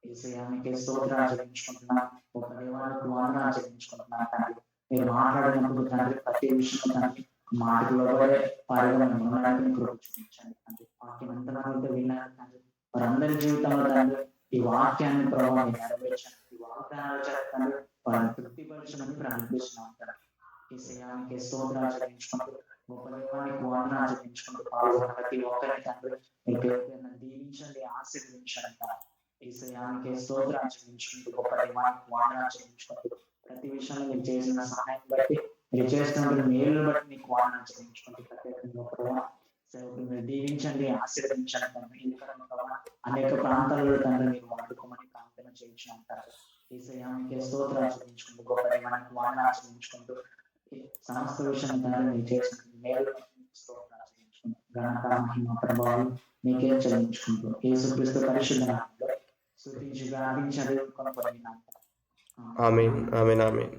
యేసయ్యా మీకే స్తోత్రాలు చెల్లించుకుంటున్నాను. ఒక దేవానికి వందనాలు చెల్లించుకుంటున్నాను తండ్రి. మీరు మాట్లాడినప్పుడు తండ్రి ప్రతి విషయం తండ్రి మాటకు లోబడే వారిగా ఉండడానికి కృప చూపించండి తండ్రి. వాక్యం ఎంతమంది విన్నారు తండ్రి వారందరి జీవితంలో తండ్రి ఈ వాక్యాన్ని ప్రభావం నెరవేర్చండి. ఈ వాగ్దానాలు తండ్రి వారిని తృప్తిపరచమని ప్రార్థిస్తున్నాం తండ్రి. యేసయ్యానికి స్తోత్రాలు చెల్లించుకుంటూ గొప్ప దేవానికి వందనాలు చెల్లించుకుంటూ పాల్గొన్న ప్రతి ఒక్కరిని తండ్రి మీ పేరు దీవించండి, ఆశీర్వదించండి తండ్రి. యేసయ్యానికి స్తోత్రాలు చెల్లించుకుంటూ గొప్ప దేవానికి వందనాలు చెల్లించుకుంటూ ప్రతి విషయంలో మీరు చేసిన సహాయం బట్టి మీరు చేస్తున్న మేలును బట్టి మీకు వందనాలు చెల్లించుకుంటూ ప్రత్యేకంగా ప్రభావ సేవకులు మీరు దీవించండి, ఆశీర్వదించండి తండ్రి. ఎందుకంటే అనేక ప్రాంతాలలో తండ్రి మీరు వాడుకోమని ప్రార్థన చేయించిన తండ్రి. యేసయ్యానికి స్తోత్రాలు చెల్లించుకుంటూ గొప్ప దేవానికి వందనాలు చెల్లించుకుంటూ సమస్త విషయం తండ్రి మీరు చేసిన మేలు స్తోత్రాలు చెల్లించుకుంటూ ఘనత మహిమ ప్రభావం మీకే చెల్లించుకుంటూ యేసుక్రీస్తు పరిశుద్ధ నామములో స్తుతించి ప్రార్థించి అడుగుకొని పొందినాం. ఆమేన్ ఆమేన్ ఆమేన్.